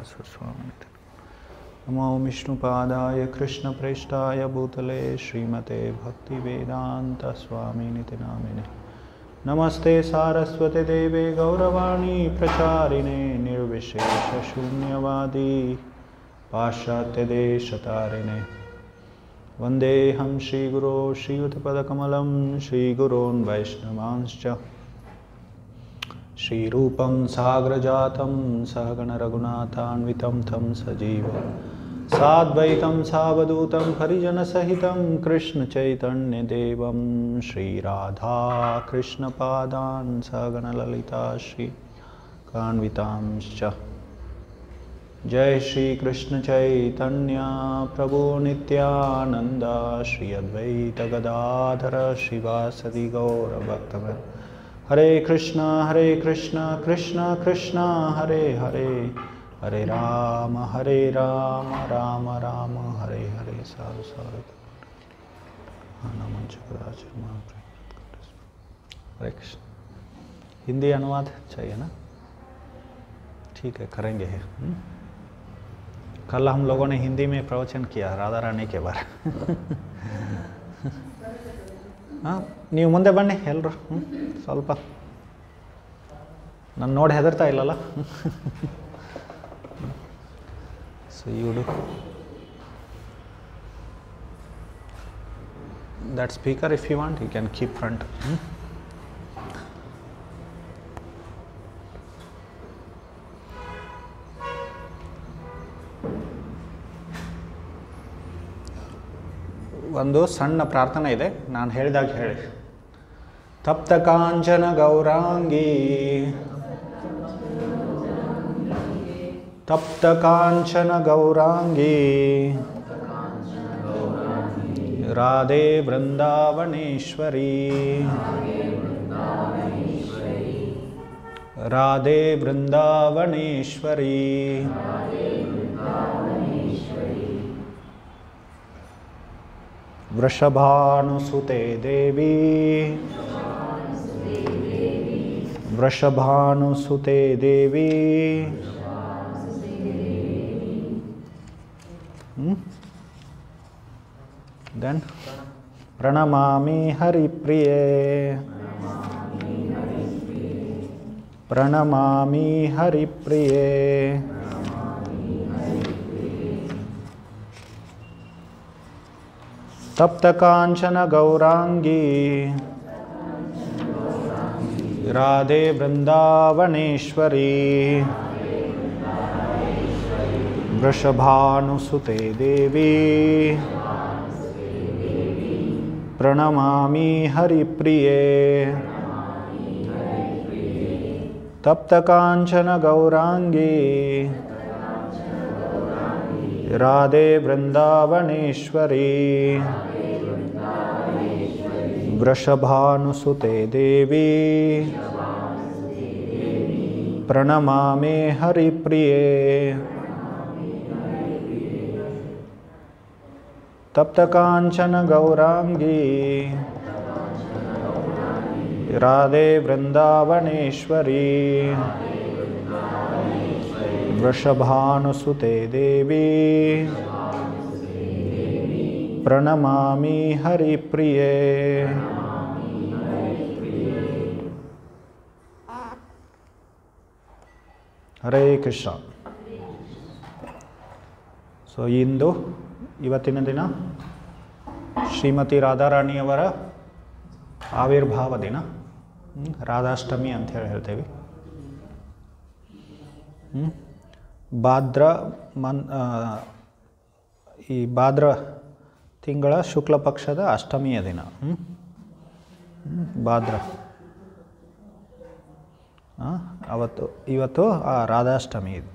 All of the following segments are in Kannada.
स्वामी नमो विष्णुपादाय कृष्णप्रेष्ठाय भूतले श्रीमते भक्तिवेदांत स्वामिनिति नामिने नमस्ते सारस्वते देवे गौरवाणी प्रचारिणे निर्विशेषशून्यवादी पाश्चात्यदेशतारिणे वन्देऽहं श्रीगुरो श्रीयुतपदकमलं श्रीगुरोन् वैष्णवांश्च श्रीरूपं साग्रजातं सहगण रघुनाथान्वितं तं सजीवं साद्वैतं सावधूतं परिजनसहितं कृष्णचैतन्यदेवं श्रीराधा कृष्णपादान् सहगण ललिता श्रीकान्वितांश्च जय श्री कृष्ण चैतन्य प्रभु नित्यानंद श्री अद्वैत गदाधर शिवासदि गौर भक्तवृंद हरे कृष्णा कृष्ण कृष्ण हरे हरे हरे राम राम राम हरे हरे साधु साधु हरे कृष्ण। हिंदी अनुवाद चाहिए ना? ठीक है, करेंगे। कल हम लोगों ने हिंदी में प्रवचन किया राधा रानी के बारे ನೀವು ಮುಂದೆ ಬನ್ನಿ ಎಲ್ಲರೂ ಸ್ವಲ್ಪ ನಾನು ನೋಡಿ ಹೆದರ್ತಾ ಇಲ್ಲಲ್ಲ so you do that speaker if you want you can keep front ಒಂದು ಸಣ್ಣ ಪ್ರಾರ್ಥನೆ ಇದೆ, ನಾನು ಹೇಳಿದಾಗ ಹೇಳಿ. ತಪ್ತ ಕಾಂಚನ ಗೌರಾಂಗಿ ತಪ್ತ ಕಾಂಚನ ಗೌರಾಂಗಿ ರಾಧೆ ವೃಂದಾವನೇಶ್ವರಿ ರಾಧೆ ವೃಂದಾವನೇಶ್ವರಿ वृषभानुसुते देवी वृषभानुसुते देवी देन प्रणमामि हरिप्रिये प्रणमामि हरिप्रिये तप्त कांचन गौरांगी राधे वृंदावनेश्वरी वृषभानुसुते देवी प्रणमामि हरिप्रिये तप्त कांचन गौरांगी राधे वृंदावनेश्वरी वृषभानुसुते देवी प्रणमामि हरिप्रिये तप्त कांचन गौरांगी राधे वृंदावनेश्वरी वृषभानुसुते देवी प्रणमामि हरिप्रिये। ಹರೇ ಕೃಷ್ಣ. ಸೊ ಇಂದು ಇವತ್ತಿನ ದಿನ ಶ್ರೀಮತಿ ರಾಧಾರಾಣಿಯವರ ಆವಿರ್ಭಾವ ದಿನ, ರಾಧಾಷ್ಟಮಿ ಅಂತ ಹೇಳ್ತೇವೆ. ಈ ಭಾದ್ರ ತಿಂಗಳ ಶುಕ್ಲ ಪಕ್ಷದ ಅಷ್ಟಮಿಯ ದಿನ, ಭಾದ್ರ ಇವತ್ತು ರಾಧಾಷ್ಟಮಿ ಇದು.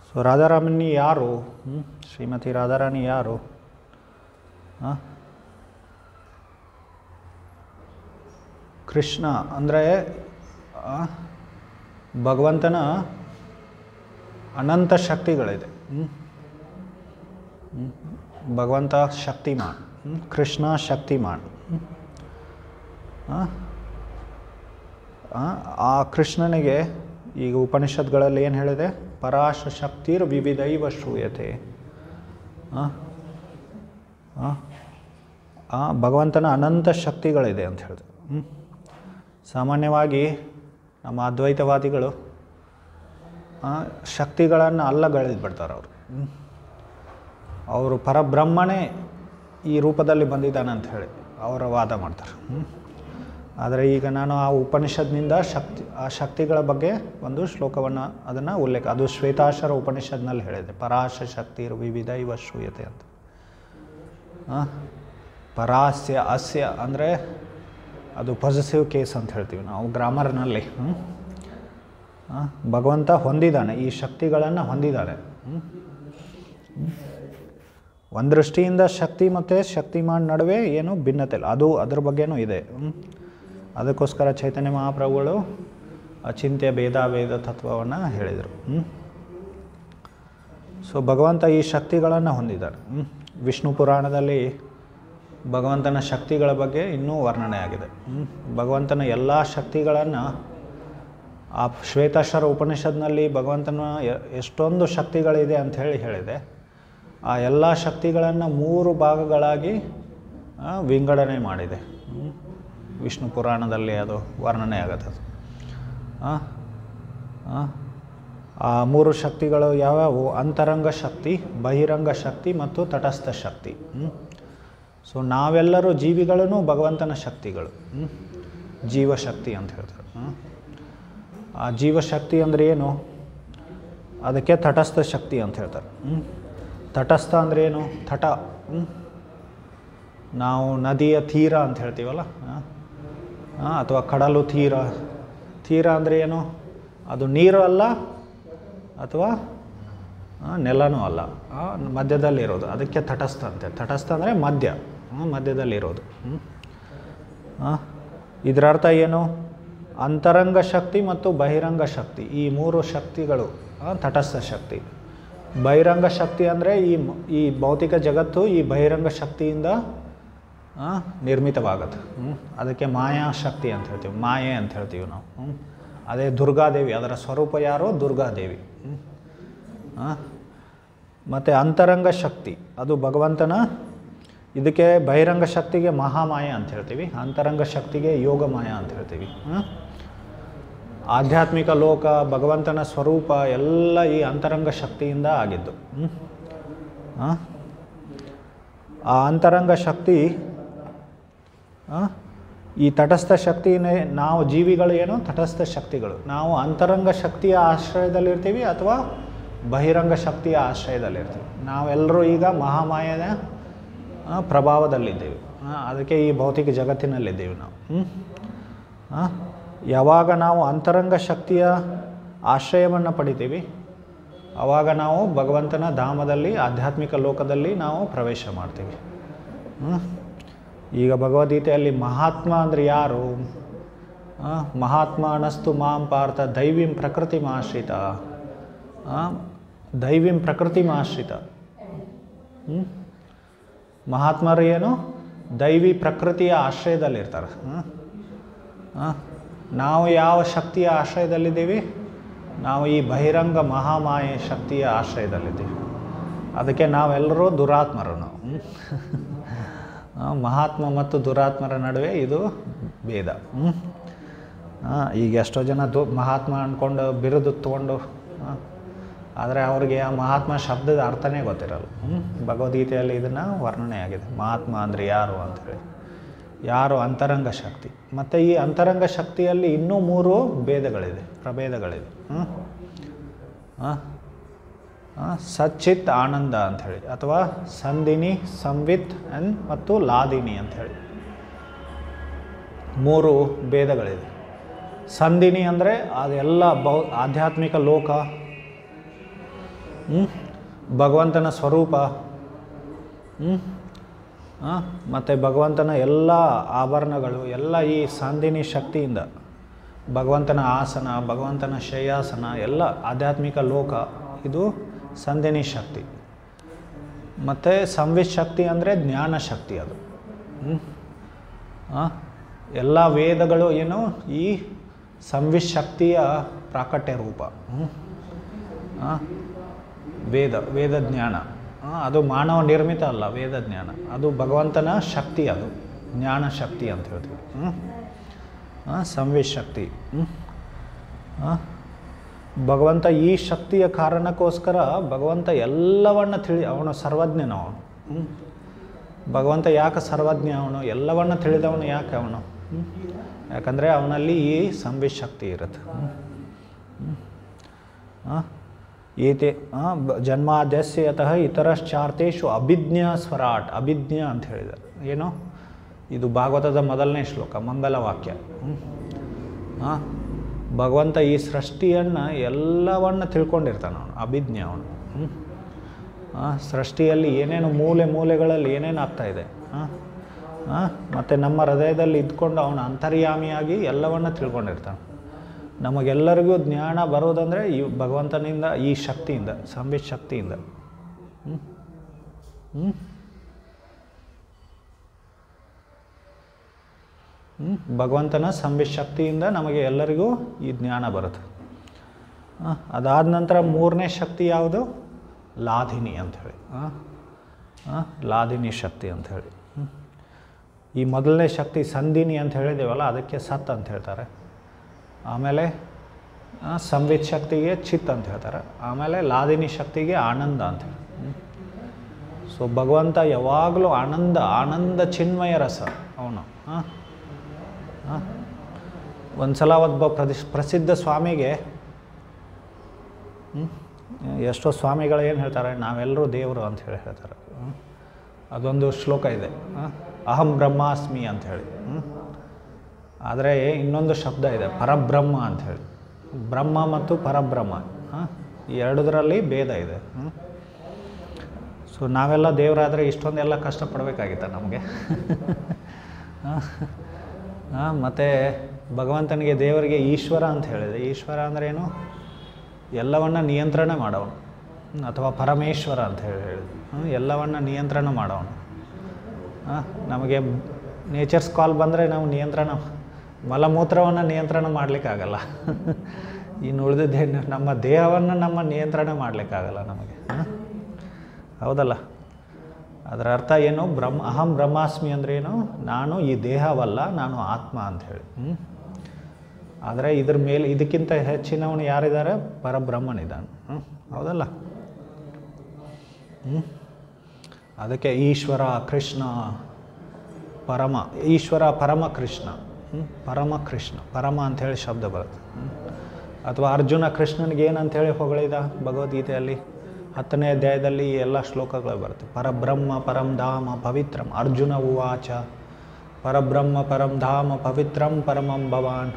ಸೊ ರಾಧಾರಾಮನಿ ಯಾರು? ಶ್ರೀಮತಿ ರಾಧಾರಾಣಿ ಯಾರು? ಕೃಷ್ಣ ಅಂದರೆ ಭಗವಂತನ ಅನಂತ ಶಕ್ತಿಗಳಿದೆ. ಭಗವಂತ ಶಕ್ತಿಮಾನ್, ಕೃಷ್ಣ ಶಕ್ತಿಮಾನ್. ಆ ಕೃಷ್ಣನಿಗೆ ಈಗ ಉಪನಿಷತ್ಗಳಲ್ಲಿ ಏನು ಹೇಳಿದೆ? ಪರಾಶ ಶಕ್ತಿರ್ ವಿವಿಧೈವ ಶ್ರೂಯತೆ. ಭಗವಂತನ ಅನಂತ ಶಕ್ತಿಗಳಿದೆ ಅಂತ ಹೇಳಿದೆ. ಸಾಮಾನ್ಯವಾಗಿ ನಮ್ಮ ಅದ್ವೈತವಾದಿಗಳು ಶಕ್ತಿಗಳನ್ನು ಅಲ್ಲಗಳೆದ್ಬಿಡ್ತಾರೆ. ಅವರು ಪರಬ್ರಹ್ಮನೇ ಈ ರೂಪದಲ್ಲಿ ಬಂದಿದ್ದಾನೆ ಅಂತ ಹೇಳಿ ಅವರ ವಾದ ಮಾಡ್ತಾರೆ. ಆದರೆ ಈಗ ನಾನು ಆ ಉಪನಿಷತ್ನಿಂದ ಆ ಶಕ್ತಿಗಳ ಬಗ್ಗೆ ಒಂದು ಶ್ಲೋಕವನ್ನು ಅದನ್ನು ಉಲ್ಲೇಖ, ಅದು ಶ್ವೇತಾಶ್ವರ ಉಪನಿಷತ್ನಲ್ಲಿ ಹೇಳಿದೆ. ಪರಾಶ ಶಕ್ತಿರ್ ವಿವಿಧೈವ ಶ್ರೂಯತೆ ಅಂತ. ಪರಾಸ್ಯ ಅಸ್ಯ ಅಂದರೆ ಅದು ಪಾಸಿಟಿವ್ ಕೇಸ್ ಅಂತ ಹೇಳ್ತೀವಿ ನಾವು ಗ್ರಾಮರ್ನಲ್ಲಿ. ಭಗವಂತ ಹೊಂದಿದ್ದಾನೆ, ಈ ಶಕ್ತಿಗಳನ್ನು ಹೊಂದಿದ್ದಾನೆ. ಒಂದು ದೃಷ್ಟಿಯಿಂದ ಶಕ್ತಿ ಮತ್ತು ಶಕ್ತಿಮಾನ್ ನಡುವೆ ಏನು ಭಿನ್ನತೆ ಇಲ್ಲ, ಅದು ಅದ್ರ ಬಗ್ಗೆನೂ ಇದೆ. ಅದಕ್ಕೋಸ್ಕರ ಚೈತನ್ಯ ಮಹಾಪ್ರಭುಗಳು ಅಚಿಂತ್ಯ ಭೇದಾಭೇದ ತತ್ವವನ್ನು ಹೇಳಿದರು. ಸೊ ಭಗವಂತ ಈ ಶಕ್ತಿಗಳನ್ನು ಹೊಂದಿದ್ದಾರೆ. ವಿಷ್ಣು ಪುರಾಣದಲ್ಲಿ ಭಗವಂತನ ಶಕ್ತಿಗಳ ಬಗ್ಗೆ ಇನ್ನೂ ವರ್ಣನೆ ಆಗಿದೆ. ಭಗವಂತನ ಎಲ್ಲ ಶಕ್ತಿಗಳನ್ನು ಆ ಶ್ವೇತಾಶ್ವರ ಉಪನಿಷತ್ನಲ್ಲಿ ಭಗವಂತನ ಎಷ್ಟೊಂದು ಶಕ್ತಿಗಳಿದೆ ಅಂಥೇಳಿ ಹೇಳಿದೆ. ಆ ಎಲ್ಲ ಶಕ್ತಿಗಳನ್ನು 3 ಭಾಗಗಳಾಗಿ ವಿಂಗಡಣೆ ಮಾಡಿದೆ. ವಿಷ್ಣು ಪುರಾಣದಲ್ಲಿ ಅದು ವರ್ಣನೆ ಆಗುತ್ತೆ. ಆ 3 ಶಕ್ತಿಗಳು ಯಾವ್ಯಾವು? ಅಂತರಂಗ ಶಕ್ತಿ, ಬಹಿರಂಗ ಶಕ್ತಿ ಮತ್ತು ತಟಸ್ಥ ಶಕ್ತಿ. ಸೊ ನಾವೆಲ್ಲರೂ ಜೀವಿಗಳೂ ಭಗವಂತನ ಶಕ್ತಿಗಳು, ಜೀವಶಕ್ತಿ ಅಂತ ಹೇಳ್ತಾರೆ. ಆ ಜೀವಶಕ್ತಿ ಅಂದರೆ ಏನು? ಅದಕ್ಕೆ ತಟಸ್ಥ ಶಕ್ತಿ ಅಂತ ಹೇಳ್ತಾರೆ. ತಟಸ್ಥ ಅಂದರೆ ಏನು? ತಟ, ನಾವು ನದಿಯ ತೀರ ಅಂತ ಹೇಳ್ತೀವಲ್ಲ, ಅಥವಾ ಕಡಲು ತೀರ. ತೀರ ಅಂದರೆ ಏನು? ಅದು ನೀರು ಅಲ್ಲ ಅಥವಾ ನೆಲನೂ ಅಲ್ಲ, ಮಧ್ಯದಲ್ಲಿರೋದು. ಅದಕ್ಕೆ ತಟಸ್ಥ ಅಂತೆ. ತಟಸ್ಥ ಅಂದರೆ ಮಧ್ಯ, ಮಧ್ಯದಲ್ಲಿರೋದು. ಇದರ ಅರ್ಥ ಏನು? ಅಂತರಂಗ ಶಕ್ತಿ ಮತ್ತು ಬಹಿರಂಗ ಶಕ್ತಿ, ಈ 3 ಶಕ್ತಿಗಳು ತಟಸ್ಥ ಶಕ್ತಿ. ಬಹಿರಂಗ ಶಕ್ತಿ ಅಂದರೆ ಈ ಭೌತಿಕ ಜಗತ್ತು ಈ ಬಹಿರಂಗ ಶಕ್ತಿಯಿಂದ ನಿರ್ಮಿತವಾಗುತ್ತೆ. ಅದಕ್ಕೆ ಮಾಯಾಶಕ್ತಿ ಅಂತ ಹೇಳ್ತೀವಿ, ಮಾಯೆ ಅಂತ ಹೇಳ್ತೀವಿ ನಾವು. ಅದೇ ದುರ್ಗಾದೇವಿ, ಅದರ ಸ್ವರೂಪ ಯಾರೋ? ದುರ್ಗಾದೇವಿ. ಮತ್ತು ಅಂತರಂಗ ಶಕ್ತಿ ಅದು ಭಗವಂತನ, ಇದಕ್ಕೆ ಬಹಿರಂಗ ಶಕ್ತಿಗೆ ಮಹಾಮಾಯ ಅಂತ ಹೇಳ್ತೀವಿ, ಅಂತರಂಗ ಶಕ್ತಿಗೆ ಯೋಗಮಾಯ ಅಂತ ಹೇಳ್ತೀವಿ. ಆಧ್ಯಾತ್ಮಿಕ ಲೋಕ, ಭಗವಂತನ ಸ್ವರೂಪ ಎಲ್ಲ ಈ ಅಂತರಂಗ ಶಕ್ತಿಯಿಂದ ಆಗಿದ್ದು. ಆ ಅಂತರಂಗ ಶಕ್ತಿ, ಈ ತಟಸ್ಥ ಶಕ್ತಿನೇ ನಾವು ಜೀವಿಗಳು ಏನು? ತಟಸ್ಥ ಶಕ್ತಿಗಳು. ನಾವು ಅಂತರಂಗ ಶಕ್ತಿಯ ಆಶ್ರಯದಲ್ಲಿರ್ತೀವಿ ಅಥವಾ ಬಹಿರಂಗ ಶಕ್ತಿಯ ಆಶ್ರಯದಲ್ಲಿರ್ತೀವಿ. ನಾವೆಲ್ಲರೂ ಈಗ ಮಹಾಮಾಯದ ಪ್ರಭಾವದಲ್ಲಿದ್ದೇವೆ. ಅದಕ್ಕೆ ಈ ಭೌತಿಕ ಜಗತ್ತಿನಲ್ಲಿದ್ದೇವೆ ನಾವು. ಯಾವಾಗ ನಾವು ಅಂತರಂಗ ಶಕ್ತಿಯ ಆಶ್ರಯವನ್ನು ಪಡಿತೀವಿ ಆವಾಗ ನಾವು ಭಗವಂತನ ಧಾಮದಲ್ಲಿ, ಆಧ್ಯಾತ್ಮಿಕ ಲೋಕದಲ್ಲಿ ನಾವು ಪ್ರವೇಶ ಮಾಡ್ತೀವಿ. ಈಗ ಭಗವದ್ಗೀತೆಯಲ್ಲಿ ಮಹಾತ್ಮ ಅಂದರೆ ಯಾರು? ಮಹಾತ್ಮ ಅನಸ್ತು ಮಾಂ ಪಾರ್ಥ ದೈವೀಂ ಪ್ರಕೃತಿಮಾಶ್ರಿತ. ದೈವೀಂ ಪ್ರಕೃತಿಮಾಶ್ರಿತ. ಮಹಾತ್ಮರು ಏನು? ದೈವಿ ಪ್ರಕೃತಿಯ ಆಶ್ರಯದಲ್ಲಿರ್ತಾರೆ. ನಾವು ಯಾವ ಶಕ್ತಿಯ ಆಶ್ರಯದಲ್ಲಿದ್ದೀವಿ? ನಾವು ಈ ಬಹಿರಂಗ ಮಹಾಮಾಯೆ ಶಕ್ತಿಯ ಆಶ್ರಯದಲ್ಲಿದ್ದೀವಿ. ಅದಕ್ಕೆ ನಾವೆಲ್ಲರೂ ದುರಾತ್ಮರು. ನಾವು ಮಹಾತ್ಮ ಮತ್ತು ದುರಾತ್ಮರ ನಡುವೆ ಇದು ಭೇದ. ಈಗ ಎಷ್ಟೋ ಜನ ಮಹಾತ್ಮ ಅಂದ್ಕೊಂಡು ಬಿರುದು ತೊಗೊಂಡು, ಆದರೆ ಅವ್ರಿಗೆ ಆ ಮಹಾತ್ಮ ಶಬ್ದದ ಅರ್ಥನೇ ಗೊತ್ತಿರಲ್ಲ. ಭಗವದ್ಗೀತೆಯಲ್ಲಿ ಇದನ್ನು ವರ್ಣನೆ ಆಗಿದೆ. ಮಹಾತ್ಮ ಅಂದರೆ ಯಾರು ಅಂಥೇಳಿ. ಯಾರು? ಅಂತರಂಗ ಶಕ್ತಿ. ಮತ್ತು ಈ ಅಂತರಂಗ ಶಕ್ತಿಯಲ್ಲಿ ಇನ್ನೂ 3 ಭೇದಗಳಿದೆ, ಪ್ರಭೇದಗಳಿದೆ. ಸಚ್ಚಿತ್ ಆನಂದ ಅಂಥೇಳಿ, ಅಥವಾ ಸಂದಿನಿ, ಸಂವಿತ್ ಮತ್ತು ಲಾದಿನಿ ಅಂಥೇಳಿ 3 ಭೇದಗಳಿದೆ. ಸಂದಿನಿ ಅಂದರೆ ಅದೆಲ್ಲ ಆಧ್ಯಾತ್ಮಿಕ ಲೋಕ, ಭಗವಂತನ ಸ್ವರೂಪ, ಮತ್ತು ಭಗವಂತನ ಎಲ್ಲ ಆಭರಣಗಳು ಎಲ್ಲ ಈ ಸಂದಿನಿ ಶಕ್ತಿಯಿಂದ, ಭಗವಂತನ ಆಸನ, ಭಗವಂತನ ಶಯ್ಯಾಸನ ಎಲ್ಲ ಆಧ್ಯಾತ್ಮಿಕ ಲೋಕ, ಇದು ಸಂದಿನಿ ಶಕ್ತಿ. ಮತ್ತು ಸಂವಿತ್ ಶಕ್ತಿ ಅಂದರೆ ಜ್ಞಾನ ಶಕ್ತಿ. ಅದು ಎಲ್ಲ ವೇದಗಳು ಏನು? ಈ ಸಂವಿತ್ ಶಕ್ತಿಯ ಪ್ರಾಕಟ್ಯ ರೂಪ. ವೇದ ಜ್ಞಾನ ಅದು ಮಾನವ ನಿರ್ಮಿತ ಅಲ್ಲ. ವೇದ ಜ್ಞಾನ ಅದು ಭಗವಂತನ ಶಕ್ತಿ, ಅದು ಜ್ಞಾನ ಶಕ್ತಿ ಅಂತ ಹೇಳ್ತೀವಿ. ಸಂವಿತ್ ಶಕ್ತಿ. ಭಗವಂತ ಈ ಶಕ್ತಿಯ ಕಾರಣಕ್ಕೋಸ್ಕರ ಭಗವಂತ ಎಲ್ಲವನ್ನ ಅವನು ಸರ್ವಜ್ಞನು. ಅವನು ಭಗವಂತ ಯಾಕೆ ಸರ್ವಜ್ಞ? ಅವನು ಎಲ್ಲವನ್ನ ತಿಳಿದವನು. ಯಾಕೆ ಅವನು? ಯಾಕಂದರೆ ಅವನಲ್ಲಿ ಈ ಸಂವಿತ್ ಶಕ್ತಿ ಇರುತ್ತೆ. ಏತೆ ಜನ್ಮಾದ್ಯಸ್ಯತಃ ಇತರಶ್ಚಾರ್ಥೇಶು ಅಭಿಜ್ಞಾ ಸ್ವರಾಟ್. ಅಭಿಜ್ಞಾ ಅಂತ ಹೇಳಿದ್ದಾರೆ. ಏನು? ಇದು ಭಾಗವತದ ಮೊದಲನೇ ಶ್ಲೋಕ, ಮಂಗಲ ವಾಕ್ಯ. ಭಗವಂತ ಈ ಸೃಷ್ಟಿಯನ್ನು ಎಲ್ಲವನ್ನ ತಿಳ್ಕೊಂಡಿರ್ತಾನೆ ಅವನು. ಅಭಿಜ್ಞ ಅವನು. ಸೃಷ್ಟಿಯಲ್ಲಿ ಏನೇನು ಮೂಲೆಗಳಲ್ಲಿ ಏನೇನು ಆಗ್ತಾಯಿದೆ, ಮತ್ತು ನಮ್ಮ ಹೃದಯದಲ್ಲಿ ಇದ್ಕೊಂಡು ಅವನು ಅಂತರ್ಯಾಮಿಯಾಗಿ ಎಲ್ಲವನ್ನ ತಿಳ್ಕೊಂಡಿರ್ತಾನೆ. ನಮಗೆಲ್ಲರಿಗೂ ಜ್ಞಾನ ಬರೋದಂದರೆ ಈ ಭಗವಂತನಿಂದ, ಈ ಶಕ್ತಿಯಿಂದ, ಸಂವಿತ್ ಶಕ್ತಿಯಿಂದ. ಭಗವಂತನ ಸಂವಿತ್ ಶಕ್ತಿಯಿಂದ ನಮಗೆ ಎಲ್ಲರಿಗೂ ಈ ಜ್ಞಾನ ಬರುತ್ತೆ. ಅದಾದ ನಂತರ ಮೂರನೇ ಶಕ್ತಿ ಯಾವುದು? ಲಾಧಿನಿ ಅಂಥೇಳಿ. ಲಾಧಿನಿ ಶಕ್ತಿ ಅಂಥೇಳಿ. ಈ ಮೊದಲನೇ ಶಕ್ತಿ ಸಂಧಿನಿ ಅಂತ ಹೇಳಿದೇವಲ್ಲ, ಅದಕ್ಕೆ ಸತ್ ಅಂತ ಹೇಳ್ತಾರೆ. ಆಮೇಲೆ ಸಂವಿತ್ ಶಕ್ತಿಗೆ ಚಿತ್ ಅಂತ ಹೇಳ್ತಾರೆ. ಆಮೇಲೆ ಲಾದಿನಿ ಶಕ್ತಿಗೆ ಆನಂದ ಅಂತ ಹೇಳಿ. ಸೊ ಭಗವಂತ ಯಾವಾಗಲೂ ಆನಂದ ಚಿನ್ಮಯ ರಸ ಅವನು. ಒಂದು ಸಲ ಒಬ್ಬ ಪ್ರಸಿದ್ಧ ಸ್ವಾಮಿಗೆ, ಎಷ್ಟೋ ಸ್ವಾಮಿಗಳು ಏನು ಹೇಳ್ತಾರೆ, ನಾವೆಲ್ಲರೂ ದೇವರು ಅಂತ ಹೇಳ್ತಾರೆ. ಅದೊಂದು ಶ್ಲೋಕ ಇದೆ, ಅಹಂ ಬ್ರಹ್ಮಾಸ್ಮಿ ಅಂಥೇಳಿ. ಆದರೆ ಇನ್ನೊಂದು ಶಬ್ದ ಇದೆ, ಪರಬ್ರಹ್ಮ ಅಂಥೇಳಿ. ಬ್ರಹ್ಮ ಮತ್ತು ಪರಬ್ರಹ್ಮ, ಈ ಎರಡರಲ್ಲಿ ಭೇದ ಇದೆ. ಸೊ ನಾವೆಲ್ಲ ದೇವರಾದರೆ ಇಷ್ಟೊಂದೆಲ್ಲ ಕಷ್ಟಪಡಬೇಕಾಗಿತ್ತ ನಮಗೆ? ಮತ್ತು ಭಗವಂತನಿಗೆ, ದೇವರಿಗೆ ಈಶ್ವರ ಅಂತ ಹೇಳಿದೆ. ಈಶ್ವರ ಅಂದ್ರೇನು? ಎಲ್ಲವನ್ನ ನಿಯಂತ್ರಣ ಮಾಡೋನು, ಅಥವಾ ಪರಮೇಶ್ವರ ಅಂತ ಹೇಳಿದೆ. ಎಲ್ಲವನ್ನ ನಿಯಂತ್ರಣ ಮಾಡೋನು. ನಮಗೆ ನೇಚರ್ಸ್ ಕಾಲ್ ಬಂದರೆ ನಾವು ನಿಯಂತ್ರಣ, ಮಲಮೂತ್ರವನ್ನು ನಿಯಂತ್ರಣ ಮಾಡಲಿಕ್ಕಾಗಲ್ಲ. ಇನ್ನು ಉಳಿದಿದ್ದೇನು, ನಮ್ಮ ದೇಹವನ್ನು ನಮ್ಮ ನಿಯಂತ್ರಣ ಮಾಡಲಿಕ್ಕಾಗಲ್ಲ ನಮಗೆ. ಹೌದಲ್ಲ? ಅದರ ಅರ್ಥ ಏನು? ಅಹಂ ಬ್ರಹ್ಮಾಸ್ಮಿ ಅಂದ್ರೇನು? ನಾನು ಈ ದೇಹವಲ್ಲ, ನಾನು ಆತ್ಮ ಅಂಥೇಳಿ. ಆದರೆ ಇದ್ರ ಮೇಲೆ ಇದಕ್ಕಿಂತ ಹೆಚ್ಚಿನವನು ಯಾರಿದ್ದಾರೆ? ಪರಬ್ರಹ್ಮನಿದ್ದಾನೆ. ಹೌದಲ್ಲ? ಅದಕ್ಕೆ ಈಶ್ವರ, ಕೃಷ್ಣ, ಪರಮ. ಈಶ್ವರ ಪರಮ ಕೃಷ್ಣ, ಪರಮ ಕೃಷ್ಣ, ಪರಮ ಅಂಥೇಳಿ ಶಬ್ದ ಬರುತ್ತೆ. ಅಥವಾ ಅರ್ಜುನ ಕೃಷ್ಣನಿಗೆ ಏನಂಥೇಳಿ ಹೊಗಳಿದ ಭಗವದ್ಗೀತೆಯಲ್ಲಿ 10ನೇ ಅಧ್ಯಾಯದಲ್ಲಿ ಎಲ್ಲ ಶ್ಲೋಕಗಳು ಬರುತ್ತೆ. ಪರಬ್ರಹ್ಮ ಪರಂ ಧಾಮ ಪವಿತ್ರಂ ಅರ್ಜುನ ಉವಾಚ. ಪರಬ್ರಹ್ಮ ಪರಂ ಧಾಮ ಪವಿತ್ರಂ ಪರಮಂ ಭವಾನ್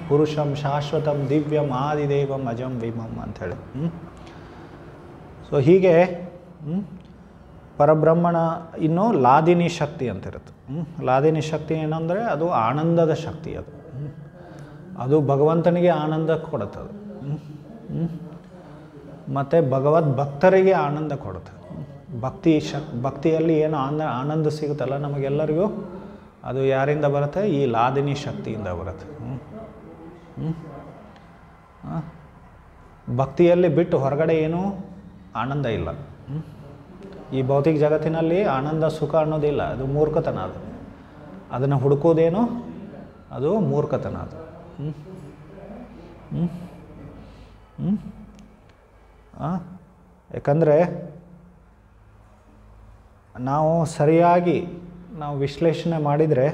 ಪುರುಷಂ ಶಾಶ್ವತಂ ದಿವ್ಯಂ ಆದಿದೇವಂ ಅಜಂ ವಿಮಂ ಅಂಥೇಳಿ. ಸೊ ಹೀಗೆ ಪರಬ್ರಹ್ಮಣ. ಇನ್ನು ಲಾದಿನಿ ಶಕ್ತಿ ಅಂತಿರುತ್ತೆ. ಲಾದಿನಿ ಶಕ್ತಿ ಏನಂದರೆ ಅದು ಆನಂದದ ಶಕ್ತಿ. ಅದು ಭಗವಂತನಿಗೆ ಆನಂದ ಕೊಡುತ್ತದೆ. ಮತ್ತು ಭಗವದ್ ಭಕ್ತರಿಗೆ ಆನಂದ ಕೊಡುತ್ತೆ. ಭಕ್ತಿಯಲ್ಲಿ ಏನು ಆನಂದ ಸಿಗುತ್ತಲ್ಲ ನಮಗೆಲ್ಲರಿಗೂ, ಅದು ಯಾರಿಂದ ಬರುತ್ತೆ? ಈ ಲಾದಿನಿ ಶಕ್ತಿಯಿಂದ ಬರುತ್ತೆ. ಭಕ್ತಿಯಲ್ಲಿ ಬಿಟ್ಟು ಹೊರಗಡೆ ಏನೂ ಆನಂದ ಇಲ್ಲ. ಈ ಭೌತಿಕ ಜಗತ್ತಿನಲ್ಲಿ ಆನಂದ ಸುಖ ಅನ್ನೋದಿಲ್ಲ. ಅದು ಮೂರ್ಖತನ. ಅದನ್ನು ಹುಡುಕೋದೇನು? ಅದು ಮೂರ್ಖತನ. ಅದು ಯಾಕಂದರೆ ನಾವು ಸರಿಯಾಗಿ ವಿಶ್ಲೇಷಣೆ ಮಾಡಿದರೆ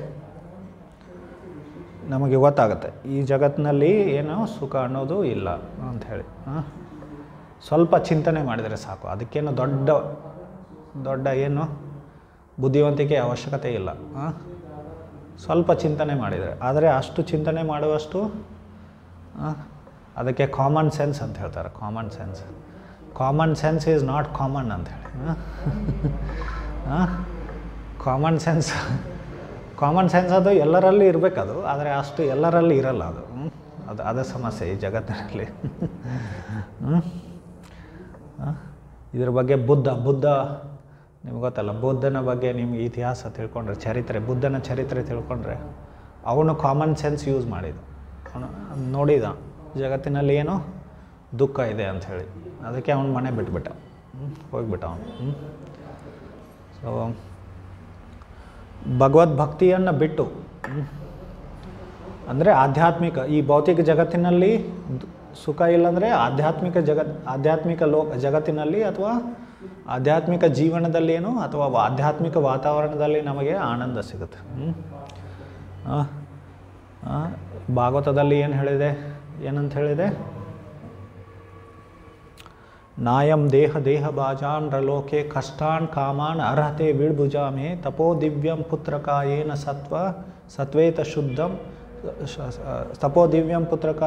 ನಮಗೆ ಗೊತ್ತಾಗುತ್ತೆ ಈ ಜಗತ್ತಿನಲ್ಲಿ ಏನೋ ಸುಖ ಅನ್ನೋದು ಇಲ್ಲ ಅಂಥೇಳಿ. ಸ್ವಲ್ಪ ಚಿಂತನೆ ಮಾಡಿದರೆ ಸಾಕು. ಅದಕ್ಕೇನು ದೊಡ್ಡ ಏನು ಬುದ್ಧಿವಂತಿಕೆ ಅವಶ್ಯಕತೆ ಇಲ್ಲ. ಸ್ವಲ್ಪ ಚಿಂತನೆ ಮಾಡಿದರೆ. ಆದರೆ ಅಷ್ಟು ಚಿಂತನೆ ಮಾಡುವಷ್ಟು ಅದಕ್ಕೆ ಕಾಮನ್ ಸೆನ್ಸ್ ಅಂತ ಹೇಳ್ತಾರೆ. Common sense is not common ಅಂಥೇಳಿ. ಕಾಮನ್ ಸೆನ್ಸ್ ಅದು ಎಲ್ಲರಲ್ಲಿ ಇರಬೇಕದು. ಆದರೆ ಅಷ್ಟು ಎಲ್ಲರಲ್ಲಿ ಇರಲ್ಲ ಅದು. ಅದೇ ಸಮಸ್ಯೆ ಈ ಜಗತ್ತಿನಲ್ಲಿ. ಇದ್ರ ಬಗ್ಗೆ ಬುದ್ಧ ನಿಮ್ಗೆ ಗೊತ್ತಲ್ಲ, ಬುದ್ಧನ ಬಗ್ಗೆ ನಿಮ್ಗೆ ಇತಿಹಾಸ ತಿಳ್ಕೊಂಡ್ರೆ, ಬುದ್ಧನ ಚರಿತ್ರೆ ತಿಳ್ಕೊಂಡ್ರೆ ಅವನು ಕಾಮನ್ ಸೆನ್ಸ್ ಯೂಸ್ ಮಾಡಿದ್ದು. ನೋಡಿದ ಜಗತ್ತಿನಲ್ಲಿ ಏನು ದುಃಖ ಇದೆ ಅಂಥೇಳಿ, ಅದಕ್ಕೆ ಅವನ ಮನೆ ಬಿಟ್ಬಿಟ್ಟ, ಹೋಗ್ಬಿಟ್ಟ ಅವನು. ಸೊ ಭಗವದ್ಭಕ್ತಿಯನ್ನು ಬಿಟ್ಟು ಅಂದರೆ ಆಧ್ಯಾತ್ಮಿಕ, ಈ ಭೌತಿಕ ಜಗತ್ತಿನಲ್ಲಿ ಸುಖ ಇಲ್ಲಂದರೆ ಆಧ್ಯಾತ್ಮಿಕ ಜಗತ್ತಿನಲ್ಲಿ ಅಥವಾ ಆಧ್ಯಾತ್ಮಿಕ ಜೀವನದಲ್ಲಿ ಏನು ಅಥವಾ ಆಧ್ಯಾತ್ಮಿಕ ವಾತಾವರಣದಲ್ಲಿ ನಮಗೆ ಆನಂದ ಸಿಗುತ್ತೆ. ಭಾಗವತದಲ್ಲಿ ಏನು ಹೇಳಿದೆ, ಏನಂತ ಹೇಳಿದೆ? ನಾಯಂ ದೇಹ ಬಾಜಾನ್ ರಲೋಕೆ ಕಷ್ಟಾನ್ ಕಾಮಾನ್ ಅರ್ಹತೆ ವಿಡ್ಭುಜಾಮೆ ತಪೋ ದಿವ್ಯಂ ಪುತ್ರಕಾಯೇನ ಸತ್ವೇತ ಶುದ್ಧಂ ತಪೋ ದಿವ್ಯಂ ಪುತ್ರಕ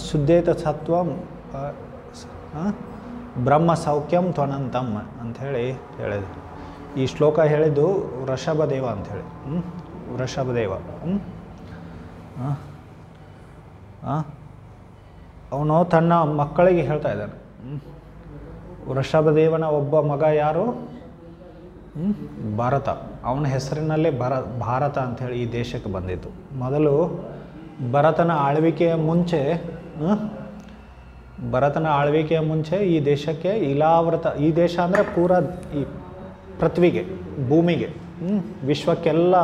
ಶುದ್ಧೇತ ಸತ್ವಂ ಬ್ರಹ್ಮ ಸೌಖ್ಯಂ ತ್ವನಂತಂ ಅಂಥೇಳಿ ಹೇಳಿದೆ. ಈ ಶ್ಲೋಕ ಹೇಳಿದ್ದು ವೃಷಭದೇವ ಅಂಥೇಳಿ. ವೃಷಭದೇವ ಅವನು ತನ್ನ ಮಕ್ಕಳಿಗೆ ಹೇಳ್ತಾ ಇದ್ದಾನೆ. ವೃಷಭದೇವನ ಒಬ್ಬ ಮಗ ಯಾರು? ಭಾರತ. ಅವನ ಹೆಸರಿನಲ್ಲೇ ಭಾರತ ಅಂಥೇಳಿ ಈ ದೇಶಕ್ಕೆ ಬಂದಿತ್ತು. ಮೊದಲು ಭರತನ ಆಳ್ವಿಕೆಯ ಮುಂಚೆ ಈ ದೇಶಕ್ಕೆ ಇಲಾವೃತ, ಈ ದೇಶ ಅಂದರೆ ಪೂರ ಈ ಪೃಥ್ವಿಗೆ, ಭೂಮಿಗೆ, ವಿಶ್ವಕ್ಕೆಲ್ಲ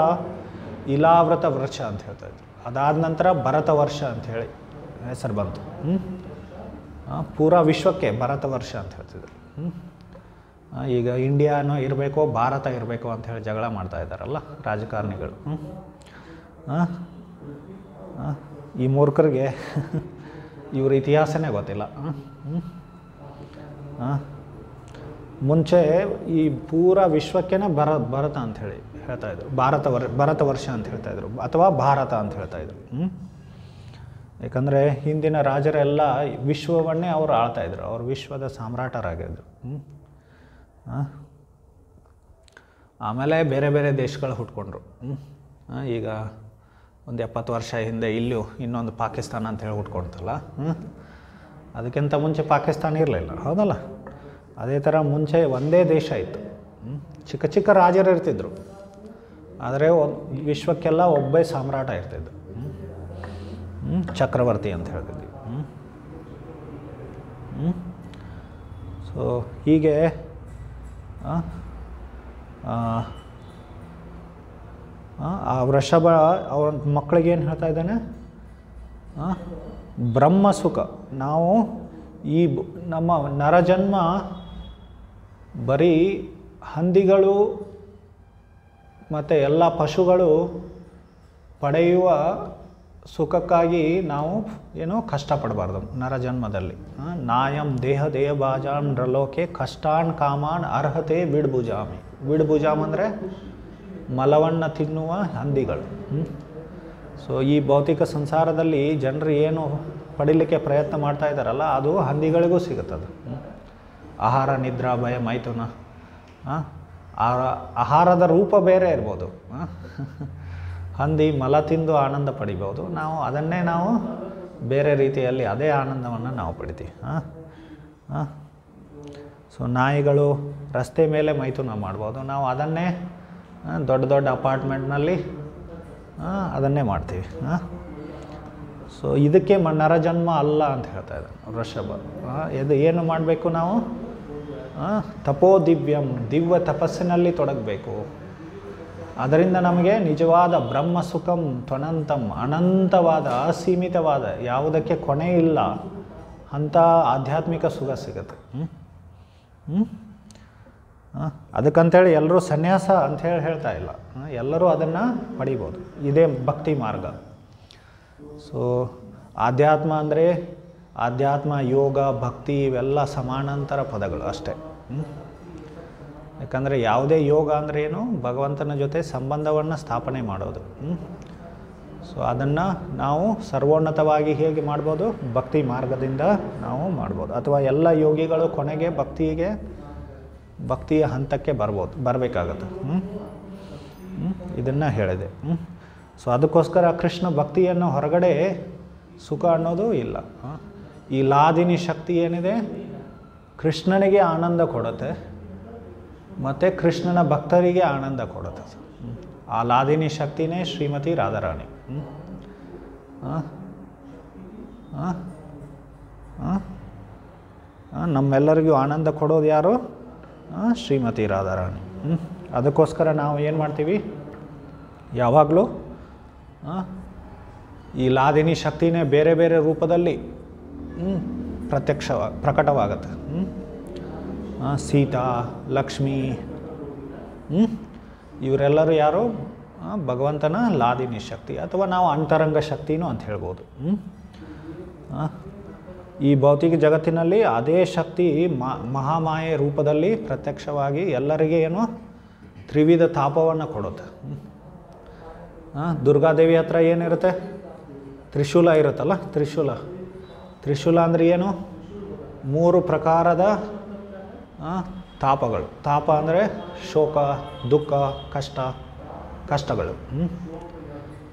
ಇಲಾವೃತ ವರ್ಷ ಅಂತ ಹೇಳ್ತಾ ಇದ್ರು. ಅದಾದ ನಂತರ ಭರತ ವರ್ಷ ಅಂಥೇಳಿ ಹೆಸರು ಬಂತು. ಪೂರಾ ವಿಶ್ವಕ್ಕೆ ಭರತ ವರ್ಷ ಅಂತ ಹೇಳ್ತಿದ್ರು. ಈಗ ಇಂಡಿಯಾನೋ ಇರಬೇಕೋ ಭಾರತ ಇರಬೇಕೋ ಅಂಥೇಳಿ ಜಗಳ ಮಾಡ್ತಾ ಇದ್ದಾರಲ್ಲ ರಾಜಕಾರಣಿಗಳು. ಈ ಮೂರ್ಖರಿಗೆ ಇವ್ರ ಇತಿಹಾಸನೇ ಗೊತ್ತಿಲ್ಲ. ಮುಂಚೆ ಈ ಪೂರಾ ವಿಶ್ವಕ್ಕೇನೆ ಭರತ ಅಂಥೇಳಿ ಹೇಳ್ತಾಯಿದ್ರು. ಭರತ ವರ್ಷ ಅಂತ ಹೇಳ್ತಾಯಿದ್ರು ಅಥವಾ ಭಾರತ ಅಂತ ಹೇಳ್ತಾಯಿದ್ರು. ಯಾಕಂದರೆ ಹಿಂದಿನ ರಾಜರೆಲ್ಲ ವಿಶ್ವವನ್ನೇ ಅವರು ಆಳ್ತಾಯಿದ್ರು, ಅವರು ವಿಶ್ವದ ಸಾಮ್ರಾಟರಾಗಿದ್ದರು. ಆಮೇಲೆ ಬೇರೆ ಬೇರೆ ದೇಶಗಳು ಹುಟ್ಕೊಂಡ್ರು. ಈಗ ಒಂದು 70 ವರ್ಷ ಹಿಂದೆ ಇಲ್ಲೂ ಇನ್ನೊಂದು ಪಾಕಿಸ್ತಾನ ಅಂತ ಹೇಳಿ ಹುಟ್ಕೊಳ್ತಲ್ಲ. ಅದಕ್ಕಿಂತ ಮುಂಚೆ ಪಾಕಿಸ್ತಾನ ಇರಲಿಲ್ಲ, ಹೌದಲ್ಲ? ಅದೇ ಥರ ಮುಂಚೆ ಒಂದೇ ದೇಶ ಇತ್ತು. ಚಿಕ್ಕ ಚಿಕ್ಕ ರಾಜರು ಇರ್ತಿದ್ರು, ಆದರೆ ವಿಶ್ವಕ್ಕೆಲ್ಲ ಒಬ್ಬೇ ಸಾಮ್ರಾಟ ಇರ್ತಿದ್ದು, ಚಕ್ರವರ್ತಿ ಅಂತ ಹೇಳ್ತಿದ್ವಿ. ಸೊ ಹೀಗೆ ಆ ವೃಷಭ ಅವ್ರ ಮಕ್ಕಳಿಗೆ ಏನು ಹೇಳ್ತಾ ಇದ್ದಾನೆ? ಬ್ರಹ್ಮ ಸುಖ. ನಾವು ಈ ನಮ್ಮ ನರಜನ್ಮ ಬರೀ ಹಂದಿಗಳು ಮತ್ತು ಎಲ್ಲ ಪಶುಗಳು ಪಡೆಯುವ ಸುಖಕ್ಕಾಗಿ ನಾವು ಏನೋ ಕಷ್ಟಪಡಬಾರ್ದು ನರಜನ್ಮದಲ್ಲಿ. ನಾಯಂ ದೇಹ ಬಾಜಾನ್ ರಲೋಕೆ ಕಷ್ಟಾನ್ ಕಾಮಾನ್ ಅರ್ಹತೆ ವಿಡ್ಭುಜಾಮಿ. ವಿಡ್ಭುಜಾಮ್ ಅಂದರೆ ಮಲವನ್ನು ತಿನ್ನುವ ಹಂದಿಗಳು. ಸೊ ಈ ಭೌತಿಕ ಸಂಸಾರದಲ್ಲಿ ಜನರು ಏನು ಪಡೀಲಿಕ್ಕೆ ಪ್ರಯತ್ನ ಮಾಡ್ತಾ ಇದ್ದಾರಲ್ಲ, ಅದು ಹಂದಿಗಳಿಗೂ ಸಿಗುತ್ತದೆ. ಆಹಾರ, ನಿದ್ರಾ, ಭಯ, ಮೈಥುನ. ಆಹಾರದ ರೂಪ ಬೇರೆ ಇರ್ಬೋದು. ಹಂದಿ ಮಲ ತಿಂದು ಆನಂದ ಪಡಿಬೋದು, ನಾವು ಅದನ್ನೇ ನಾವು ಬೇರೆ ರೀತಿಯಲ್ಲಿ ಅದೇ ಆನಂದವನ್ನು ನಾವು ಪಡಿತೀವಿ. ಸೊ ನಾಯಿಗಳು ರಸ್ತೆ ಮೇಲೆ ಮೈಥುನ ಮಾಡ್ಬೋದು, ನಾವು ಅದನ್ನೇ ದೊಡ್ಡ ದೊಡ್ಡ ಅಪಾರ್ಟ್ಮೆಂಟ್ನಲ್ಲಿ ಅದನ್ನೇ ಮಾಡ್ತೀವಿ. ಸೊ ಇದಕ್ಕೆ ನರಜನ್ಮ ಅಲ್ಲ ಅಂತ ಹೇಳ್ತಾ ಇದ್ದಾನೆ ವೃಷಭ. ಇದು ಏನು ಮಾಡಬೇಕು ನಾವು? ತಪೋ ದಿವ್ಯಂ, ದಿವ್ಯ ತಪಸ್ಸಿನಲ್ಲಿ ತೊಡಗಬೇಕು. ಅದರಿಂದ ನಮಗೆ ನಿಜವಾದ ಬ್ರಹ್ಮ ಸುಖಂ ತ್ವನಂತಂ, ಅನಂತವಾದ ಅಸೀಮಿತವಾದ ಯಾವುದಕ್ಕೆ ಕೊನೆ ಇಲ್ಲ ಅಂಥ ಆಧ್ಯಾತ್ಮಿಕ ಸುಖ ಸಿಗುತ್ತೆ. ಅದಕ್ಕಂತೇಳಿ ಎಲ್ಲರೂ ಸನ್ಯಾಸ ಅಂಥೇಳಿ ಹೇಳ್ತಾ ಇಲ್ಲ, ಎಲ್ಲರೂ ಅದನ್ನು ಪಡಿಬೋದು. ಇದೇ ಭಕ್ತಿ ಮಾರ್ಗ. ಸೊ ಆಧ್ಯಾತ್ಮ ಅಂದರೆ ಆಧ್ಯಾತ್ಮ, ಯೋಗ, ಭಕ್ತಿ ಇವೆಲ್ಲ ಸಮಾನಾಂತರ ಪದಗಳು ಅಷ್ಟೇ. ಯಾಕಂದರೆ ಯಾವುದೇ ಯೋಗ ಅಂದರೆ ಏನು? ಭಗವಂತನ ಜೊತೆ ಸಂಬಂಧವನ್ನು ಸ್ಥಾಪನೆ ಮಾಡೋದು. ಸೊ ಅದನ್ನು ನಾವು ಸರ್ವೋನ್ನತವಾಗಿ ಹೇಗೆ ಮಾಡ್ಬೋದು? ಭಕ್ತಿ ಮಾರ್ಗದಿಂದ ನಾವು ಮಾಡ್ಬೋದು. ಅಥವಾ ಎಲ್ಲ ಯೋಗಿಗಳು ಕೊನೆಗೆ ಭಕ್ತಿಯ ಹಂತಕ್ಕೆ ಬರಬೇಕಾಗತ್ತೆ. ಇದನ್ನು ಹೇಳಿದೆ. ಸೊ ಅದಕ್ಕೋಸ್ಕರ ಕೃಷ್ಣ ಭಕ್ತಿಯನ್ನು ಹೊರಗಡೆ ಸುಖ ಅನ್ನೋದು ಇಲ್ಲ. ಈ ಲಾದಿನಿ ಶಕ್ತಿ ಏನಿದೆ, ಕೃಷ್ಣನಿಗೆ ಆನಂದ ಕೊಡುತ್ತೆ ಮತ್ತು ಕೃಷ್ಣನ ಭಕ್ತರಿಗೆ ಆನಂದ ಕೊಡುತ್ತೆ. ಆ ಲಾದಿನಿ ಶಕ್ತಿನೇ ಶ್ರೀಮತಿ ರಾಧಾರಾಣಿ. ನಮ್ಮೆಲ್ಲರಿಗೂ ಆನಂದ ಕೊಡೋದು ಯಾರು? ಶ್ರೀಮತಿ ರಾಧಾರಾಣಿ. ಅದಕ್ಕೋಸ್ಕರ ನಾವು ಏನು ಮಾಡ್ತೀವಿ ಯಾವಾಗಲೂ ಈ ಲಾದಿನಿ ಶಕ್ತಿನೇ ಬೇರೆ ಬೇರೆ ರೂಪದಲ್ಲಿ ಪ್ರಕಟವಾಗುತ್ತೆ. ಸೀತಾ, ಲಕ್ಷ್ಮೀ, ಇವರೆಲ್ಲರೂ ಯಾರು? ಭಗವಂತನ ಲಾದಿನಿ ಶಕ್ತಿ, ಅಥವಾ ನಾವು ಅಂತರಂಗ ಶಕ್ತಿನೂ ಅಂತ ಹೇಳ್ಬೋದು. ಈ ಭೌತಿಕ ಜಗತ್ತಿನಲ್ಲಿ ಅದೇ ಶಕ್ತಿ ಮಹಾಮಾಯೆ ರೂಪದಲ್ಲಿ ಪ್ರತ್ಯಕ್ಷವಾಗಿ ಎಲ್ಲರಿಗೆ ಏನು ತ್ರಿವಿಧ ತಾಪವನ್ನು ಕೊಡುತ್ತೆ. ದುರ್ಗಾದೇವಿ ಹತ್ರ ಏನಿರುತ್ತೆ? ತ್ರಿಶೂಲ ಇರುತ್ತಲ್ಲ, ತ್ರಿಶೂಲ ಅಂದರೆ ಏನು? 3 ಪ್ರಕಾರದ ತಾಪಗಳು. ತಾಪ ಅಂದರೆ ಶೋಕ, ದುಃಖ, ಕಷ್ಟಗಳು.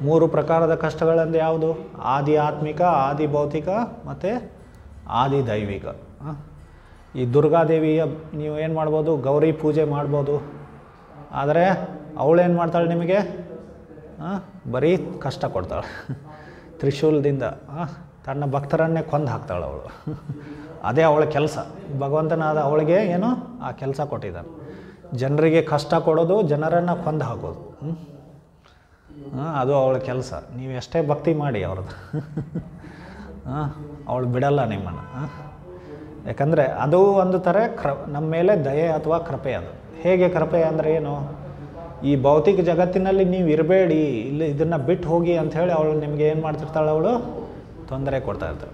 3 ಪ್ರಕಾರದ ಕಷ್ಟಗಳಂದ್ರೆ ಯಾವುದು? ಆದಿ ಆತ್ಮಿಕ, ಆದಿ ಭೌತಿಕ ಮತ್ತು ಆದಿ ದೈವಿಕ. ಈ ದುರ್ಗಾದೇವಿಯ ನೀವು ಏನು ಮಾಡ್ಬೋದು? ಗೌರಿ ಪೂಜೆ ಮಾಡ್ಬೋದು. ಆದರೆ ಅವಳೇನು ಮಾಡ್ತಾಳೆ? ನಿಮಗೆ ಬರೀ ಕಷ್ಟ ಕೊಡ್ತಾಳೆ. ತ್ರಿಶೂಲದಿಂದ ತನ್ನ ಭಕ್ತರನ್ನೇ ಕೊಂದು ಹಾಕ್ತಾಳೆ ಅವಳು. ಅದೇ ಅವಳ ಕೆಲಸ. ಭಗವಂತನಾದ ಅವಳಿಗೆ ಏನು ಆ ಕೆಲಸ ಕೊಟ್ಟಿದ್ದಾನೆ. ಜನರಿಗೆ ಕಷ್ಟ ಕೊಡೋದು, ಜನರನ್ನು ಕೊಂದು ಹಾಕೋದು. ಅದು ಅವಳ ಕೆಲಸ. ನೀವು ಎಷ್ಟೇ ಭಕ್ತಿ ಮಾಡಿ ಅವ್ರದ್ದು ಅವಳು ಬಿಡಲ್ಲ ನಿಮ್ಮನ್ನು. ಯಾಕಂದರೆ ಅದು ಒಂದು ಥರ ನಮ್ಮ ಮೇಲೆ ದಯೆ ಅಥವಾ ಕೃಪೆ. ಅದು ಹೇಗೆ ಕೃಪೆ ಅಂದರೆ ಏನು? ಈ ಭೌತಿಕ ಜಗತ್ತಿನಲ್ಲಿ ನೀವು ಇರಬೇಡಿ, ಇಲ್ಲಿ ಇದನ್ನು ಬಿಟ್ಟು ಹೋಗಿ ಅಂಥೇಳಿ ಅವಳು ನಿಮಗೆ ಏನು ಮಾಡ್ತಿರ್ತಾಳೆ? ಅವಳು ತೊಂದರೆ ಕೊಡ್ತಾ ಇರ್ತಾಳೆ.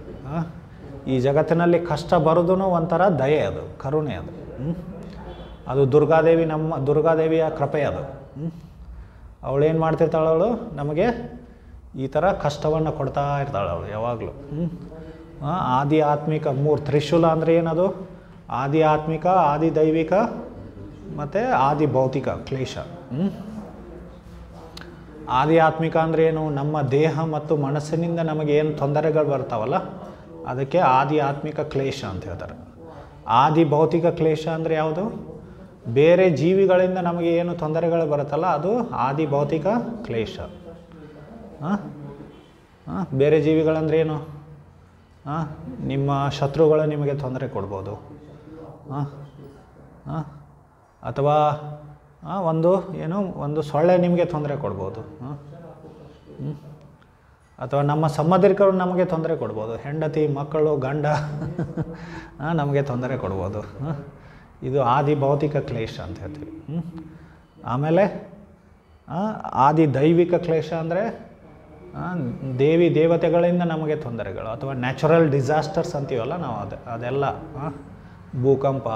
ಈ ಜಗತ್ತಿನಲ್ಲಿ ಕಷ್ಟ ಬರೋದು ಒಂಥರ ದಯೆ, ಅದು ಕರುಣೆ. ಅದು ದುರ್ಗಾದೇವಿಯ ಕೃಪೆ ಅದು. ಅವಳೇನು ಮಾಡ್ತಿರ್ತಾಳೆ? ಅವಳು ನಮಗೆ ಈ ಥರ ಕಷ್ಟವನ್ನು ಕೊಡ್ತಾ ಇರ್ತಾಳೆ ಅವಳು ಯಾವಾಗಲೂ. ಆದಿ ಆತ್ಮಿಕ 3 ತ್ರಿಶೂಲ ಅಂದರೆ ಏನದು? ಆದಿ ಆತ್ಮಿಕ, ಆದಿ ದೈವಿಕ ಮತ್ತು ಆದಿ ಭೌತಿಕ ಕ್ಲೇಶ. ಆದಿ ಆತ್ಮಿಕ ಅಂದರೆ ಏನು? ನಮ್ಮ ದೇಹ ಮತ್ತು ಮನಸ್ಸಿನಿಂದ ನಮಗೆ ಏನು ತೊಂದರೆಗಳು ಬರ್ತಾವಲ್ಲ, ಅದಕ್ಕೆ ಆದಿ ಆತ್ಮಿಕ ಕ್ಲೇಶ ಅಂತ ಹೇಳ್ತಾರೆ. ಆದಿ ಭೌತಿಕ ಕ್ಲೇಶ ಅಂದರೆ ಯಾವುದು? ಬೇರೆ ಜೀವಿಗಳಿಂದ ನಮಗೆ ಏನು ತೊಂದರೆಗಳು ಬರುತ್ತಲ್ಲ, ಅದು ಆದಿ ಭೌತಿಕ ಕ್ಲೇಶ. ಬೇರೆ ಜೀವಿಗಳಂದ್ರೆ ಏನು? ನಿಮ್ಮ ಶತ್ರುಗಳು ನಿಮಗೆ ತೊಂದರೆ ಕೊಡ್ಬೋದು, ಅಥವಾ ಒಂದು ಸೊಳ್ಳೆ ನಿಮಗೆ ತೊಂದರೆ ಕೊಡ್ಬೋದು, ಅಥವಾ ನಮ್ಮ ಸಂಬಂಧಿಕರು ನಮಗೆ ತೊಂದರೆ ಕೊಡ್ಬೋದು. ಹೆಂಡತಿ, ಮಕ್ಕಳು, ಗಂಡ ನಮಗೆ ತೊಂದರೆ ಕೊಡ್ಬೋದು. ಇದು ಆದಿ ಭೌತಿಕ ಕ್ಲೇಶ ಅಂತ ಹೇಳ್ತೀವಿ. ಆಮೇಲೆ ಆದಿ ದೈವಿಕ ಕ್ಲೇಶ ಅಂದರೆ ದೇವಿ ದೇವತೆಗಳಿಂದ ನಮಗೆ ತೊಂದರೆಗಳು, ಅಥವಾ ನ್ಯಾಚುರಲ್ ಡಿಸಾಸ್ಟರ್ಸ್ ಅಂತೀವಲ್ಲ ನಾವು, ಅದೆಲ್ಲ ಭೂಕಂಪ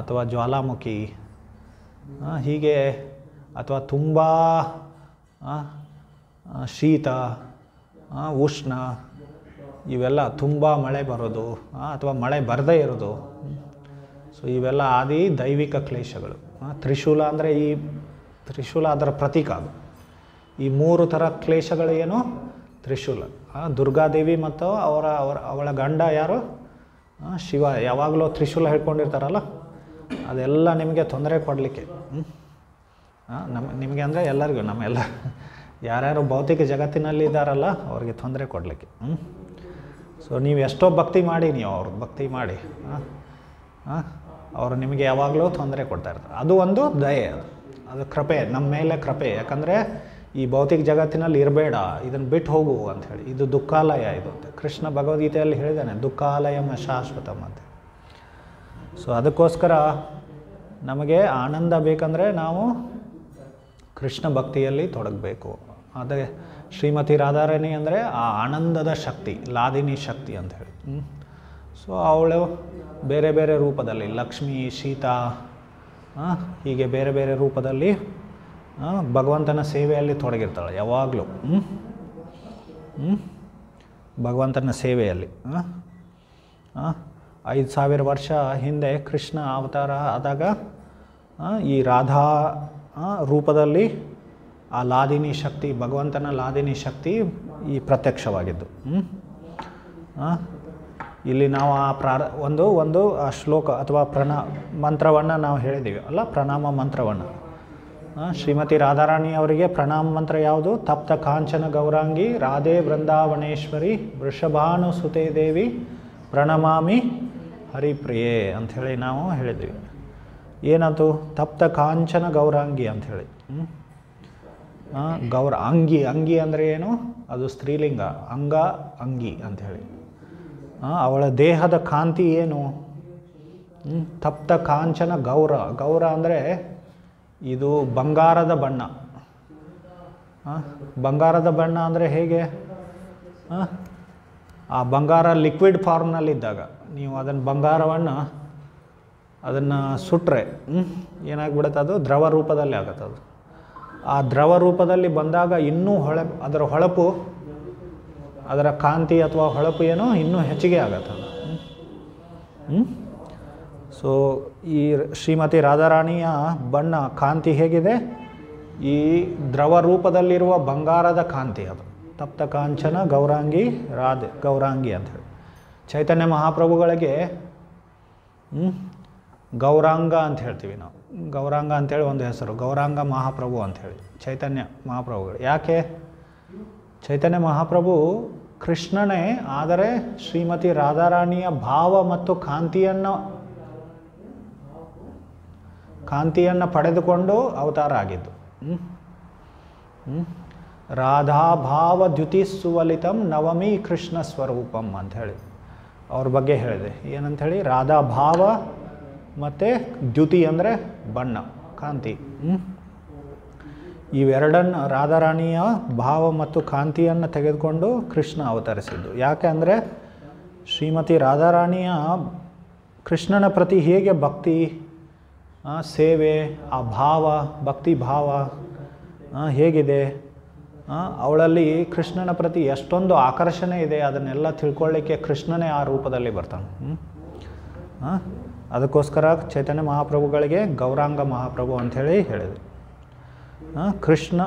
ಅಥವಾ ಜ್ವಾಲಾಮುಖಿ ಹೀಗೆ, ಅಥವಾ ತುಂಬ ಶೀತ, ಉಷ್ಣ, ಇವೆಲ್ಲ ತುಂಬ ಮಳೆ ಬರೋದು ಅಥವಾ ಮಳೆ ಬರದೇ ಇರೋದು. ಸೊ ಇವೆಲ್ಲ ಆದಿ ದೈವಿಕ ಕ್ಲೇಶಗಳು. ತ್ರಿಶೂಲ ಅಂದರೆ ತ್ರಿಶೂಲ ಅದರ ಪ್ರತೀಕ. ಅದು ಈ 3 ಥರ ಕ್ಲೇಶಗಳು ಏನು? ತ್ರಿಶೂಲ. ದುರ್ಗಾದೇವಿ ಮತ್ತು ಅವಳ ಗಂಡ ಯಾರು? ಶಿವ. ಯಾವಾಗಲೂ ತ್ರಿಶೂಲ ಹೇಳ್ಕೊಂಡಿರ್ತಾರಲ್ಲ, ಅದೆಲ್ಲ ನಿಮಗೆ ತೊಂದರೆ ಕೊಡಲಿಕ್ಕೆ. ನಿಮಗೆ ಅಂದರೆ ಎಲ್ಲರಿಗೂ, ನಮ್ಮೆಲ್ಲ ಯಾರ್ಯಾರು ಭೌತಿಕ ಜಗತ್ತಿನಲ್ಲಿ ಇದ್ದಾರಲ್ಲ ಅವ್ರಿಗೆ ತೊಂದರೆ ಕೊಡಲಿಕ್ಕೆ. ಸೊ ನೀವು ಎಷ್ಟೋ ಭಕ್ತಿ ಮಾಡಿ, ಅವ್ರ ಭಕ್ತಿ ಮಾಡಿ ಅವರು ನಿಮಗೆ ಯಾವಾಗಲೂ ತೊಂದರೆ ಕೊಡ್ತಾ ಇರ್ತಾರೆ. ಅದು ಒಂದು ದಯೆ, ಅದು ಕೃಪೆ, ನಮ್ಮ ಮೇಲೆ ಕೃಪೆ. ಯಾಕಂದರೆ ಈ ಭೌತಿಕ ಜಗತ್ತಿನಲ್ಲಿ ಇರಬೇಡ, ಇದನ್ನು ಬಿಟ್ಟು ಹೋಗು ಅಂಥೇಳಿ. ಇದು ದುಃಖಾಲಯ. ಇದು ಕೃಷ್ಣ ಭಗವದ್ಗೀತೆಯಲ್ಲಿ ಹೇಳಿದ್ದಾನೆ, ದುಃಖಾಲಯಂ ಶಾಶ್ವತಂ ಅಂತ. ಸೊ ಅದಕ್ಕೋಸ್ಕರ ನಮಗೆ ಆನಂದ ಬೇಕಂದರೆ ನಾವು ಕೃಷ್ಣ ಭಕ್ತಿಯಲ್ಲಿ ತೊಡಗಬೇಕು. ಅದೇ ಶ್ರೀಮತಿ ರಾಧಾರಾಣಿ ಅಂದರೆ ಆ ಆನಂದದ ಶಕ್ತಿ, ಲಾದಿನಿ ಶಕ್ತಿ ಅಂಥೇಳಿ. ಸೊ ಅವಳು ಬೇರೆ ಬೇರೆ ರೂಪದಲ್ಲಿ, ಲಕ್ಷ್ಮೀ, ಸೀತಾ, ಹೀಗೆ ಬೇರೆ ಬೇರೆ ರೂಪದಲ್ಲಿ ಭಗವಂತನ ಸೇವೆಯಲ್ಲಿ ತೊಡಗಿರ್ತಾಳೆ ಯಾವಾಗಲೂ. ಭಗವಂತನ ಸೇವೆಯಲ್ಲಿ 5000 ವರ್ಷ ಹಿಂದೆ ಕೃಷ್ಣ ಅವತಾರ ಆದಾಗ ಈ ರಾಧಾ ರೂಪದಲ್ಲಿ ಆ ಲಾದಿನಿ ಶಕ್ತಿ, ಭಗವಂತನ ಲಾದಿನಿ ಶಕ್ತಿ ಈ ಪ್ರತ್ಯಕ್ಷವಾಗಿದ್ದು. ಇಲ್ಲಿ ನಾವು ಆ ಶ್ಲೋಕ ಅಥವಾ ಮಂತ್ರವನ್ನು ನಾವು ಹೇಳಿದ್ದೀವಿ ಅಲ್ಲ, ಪ್ರಣಾಮ ಮಂತ್ರವನ್ನು. ಶ್ರೀಮತಿ ರಾಧಾರಾಣಿ ಅವರಿಗೆ ಪ್ರಣಾಮ ಮಂತ್ರ ಯಾವುದು? ತಪ್ತ ಕಾಂಚನ ಗೌರಾಂಗಿ ರಾಧೆ ವೃಂದಾವನೇಶ್ವರಿ ವೃಷಭಾನುಸುತೆ ದೇವಿ ಪ್ರಣಮಾಮಿ ಹರಿಪ್ರಿಯೆ ಅಂಥೇಳಿ ನಾವು ಹೇಳಿದ್ವಿ. ಏನದು? ತಪ್ತ ಕಾಂಚನ ಗೌರಾಂಗಿ ಅಂಥೇಳಿ. ಅಂಗಿ, ಅಂಗಿ ಅಂದರೆ ಏನು? ಅದು ಸ್ತ್ರೀಲಿಂಗ. ಅಂಗ, ಅಂಗಿ ಅಂಥೇಳಿ. ಅವಳ ದೇಹದ ಕಾಂತಿ ಏನು? ತಪ್ತ ಕಾಂಚನ ಗೌರ. ಗೌರ ಅಂದರೆ ಇದು ಬಂಗಾರದ ಬಣ್ಣ. ಬಂಗಾರದ ಬಣ್ಣ ಅಂದರೆ ಹೇಗೆ? ಆ ಬಂಗಾರ ಲಿಕ್ವಿಡ್ ಫಾರ್ಮ್ನಲ್ಲಿದ್ದಾಗ ನೀವು ಅದನ್ನು ಬಂಗಾರವನ್ನು ಅದನ್ನು ಸುಟ್ಟರೆ ಏನಾಗ್ಬಿಡುತ್ತೆ? ಅದು ದ್ರವ ರೂಪದಲ್ಲಿ ಆಗುತ್ತೆ. ಅದು ಆ ದ್ರವ ರೂಪದಲ್ಲಿ ಬಂದಾಗ ಇನ್ನೂ ಅದರ ಹೊಳಪು, ಅದರ ಕಾಂತಿ ಅಥವಾ ಹೊಳಪು ಏನೋ ಇನ್ನೂ ಹೆಚ್ಚಿಗೆ ಆಗತ್ತೆ ಅದು. ಸೊ ಈ ಶ್ರೀಮತಿ ರಾಧಾರಾಣಿಯ ಬಣ್ಣ ಕಾಂತಿ ಹೇಗಿದೆ? ಈ ದ್ರವ ರೂಪದಲ್ಲಿರುವ ಬಂಗಾರದ ಕಾಂತಿ ಅದು. ತಪ್ತ ಕಾಂಚನ ಗೌರಾಂಗಿ ರಾಧೆ ಗೌರಾಂಗಿ ಅಂಥೇಳಿ. ಚೈತನ್ಯ ಮಹಾಪ್ರಭುಗಳಿಗೆ ಗೌರಾಂಗ ಅಂತ ಹೇಳ್ತೀವಿ ನಾವು. ಗೌರಾಂಗ ಅಂಥೇಳಿ ಒಂದು ಹೆಸರು, ಗೌರಾಂಗ ಮಹಾಪ್ರಭು ಅಂಥೇಳಿ ಚೈತನ್ಯ ಮಹಾಪ್ರಭುಗಳು. ಯಾಕೆ? ಚೈತನ್ಯ ಮಹಾಪ್ರಭು ಕೃಷ್ಣನೇ, ಆದರೆ ಶ್ರೀಮತಿ ರಾಧಾರಾಣಿಯ ಭಾವ ಮತ್ತು ಕಾಂತಿಯನ್ನು ಪಡೆದುಕೊಂಡು ಅವತಾರ ಆಗಿದ್ದು. ರಾಧಾಭಾವ ದ್ಯುತಿ ಸುವಲಿತಂ ನವಮಿ ಕೃಷ್ಣ ಸ್ವರೂಪಂ ಅಂಥೇಳಿ ಅವ್ರ ಬಗ್ಗೆ ಹೇಳಿದೆ. ಏನಂಥೇಳಿ? ರಾಧಾಭಾವ ಮತ್ತು ದ್ಯುತಿ ಅಂದರೆ ಬಣ್ಣ, ಕಾಂತಿ. ಇವೆರಡನ್ನು, ರಾಧಾರಾಣಿಯ ಭಾವ ಮತ್ತು ಕಾಂತಿಯನ್ನು ತೆಗೆದುಕೊಂಡು ಕೃಷ್ಣ ಅವತರಿಸಿದ್ದು. ಯಾಕೆ ಅಂದರೆ ಶ್ರೀಮತಿ ರಾಧಾರಾಣಿಯ ಕೃಷ್ಣನ ಪ್ರತಿ ಹೇಗೆ ಭಕ್ತಿ, ಸೇವೆ, ಆ ಭಾವ, ಭಕ್ತಿ ಭಾವ ಹೇಗಿದೆ, ಅವಳಲ್ಲಿ ಕೃಷ್ಣನ ಪ್ರತಿ ಎಷ್ಟೊಂದು ಆಕರ್ಷಣೆ ಇದೆ, ಅದನ್ನೆಲ್ಲ ತಿಳ್ಕೊಳ್ಳಿಕ್ಕೆ ಕೃಷ್ಣನೇ ಆ ರೂಪದಲ್ಲಿ ಬರ್ತಾನೆ. ಅದಕ್ಕೋಸ್ಕರ ಚೈತನ್ಯ ಮಹಾಪ್ರಭುಗಳಿಗೆ ಗೌರಾಂಗ ಮಹಾಪ್ರಭು ಅಂಥೇಳಿ ಹೇಳಿದೆ. ಕೃಷ್ಣ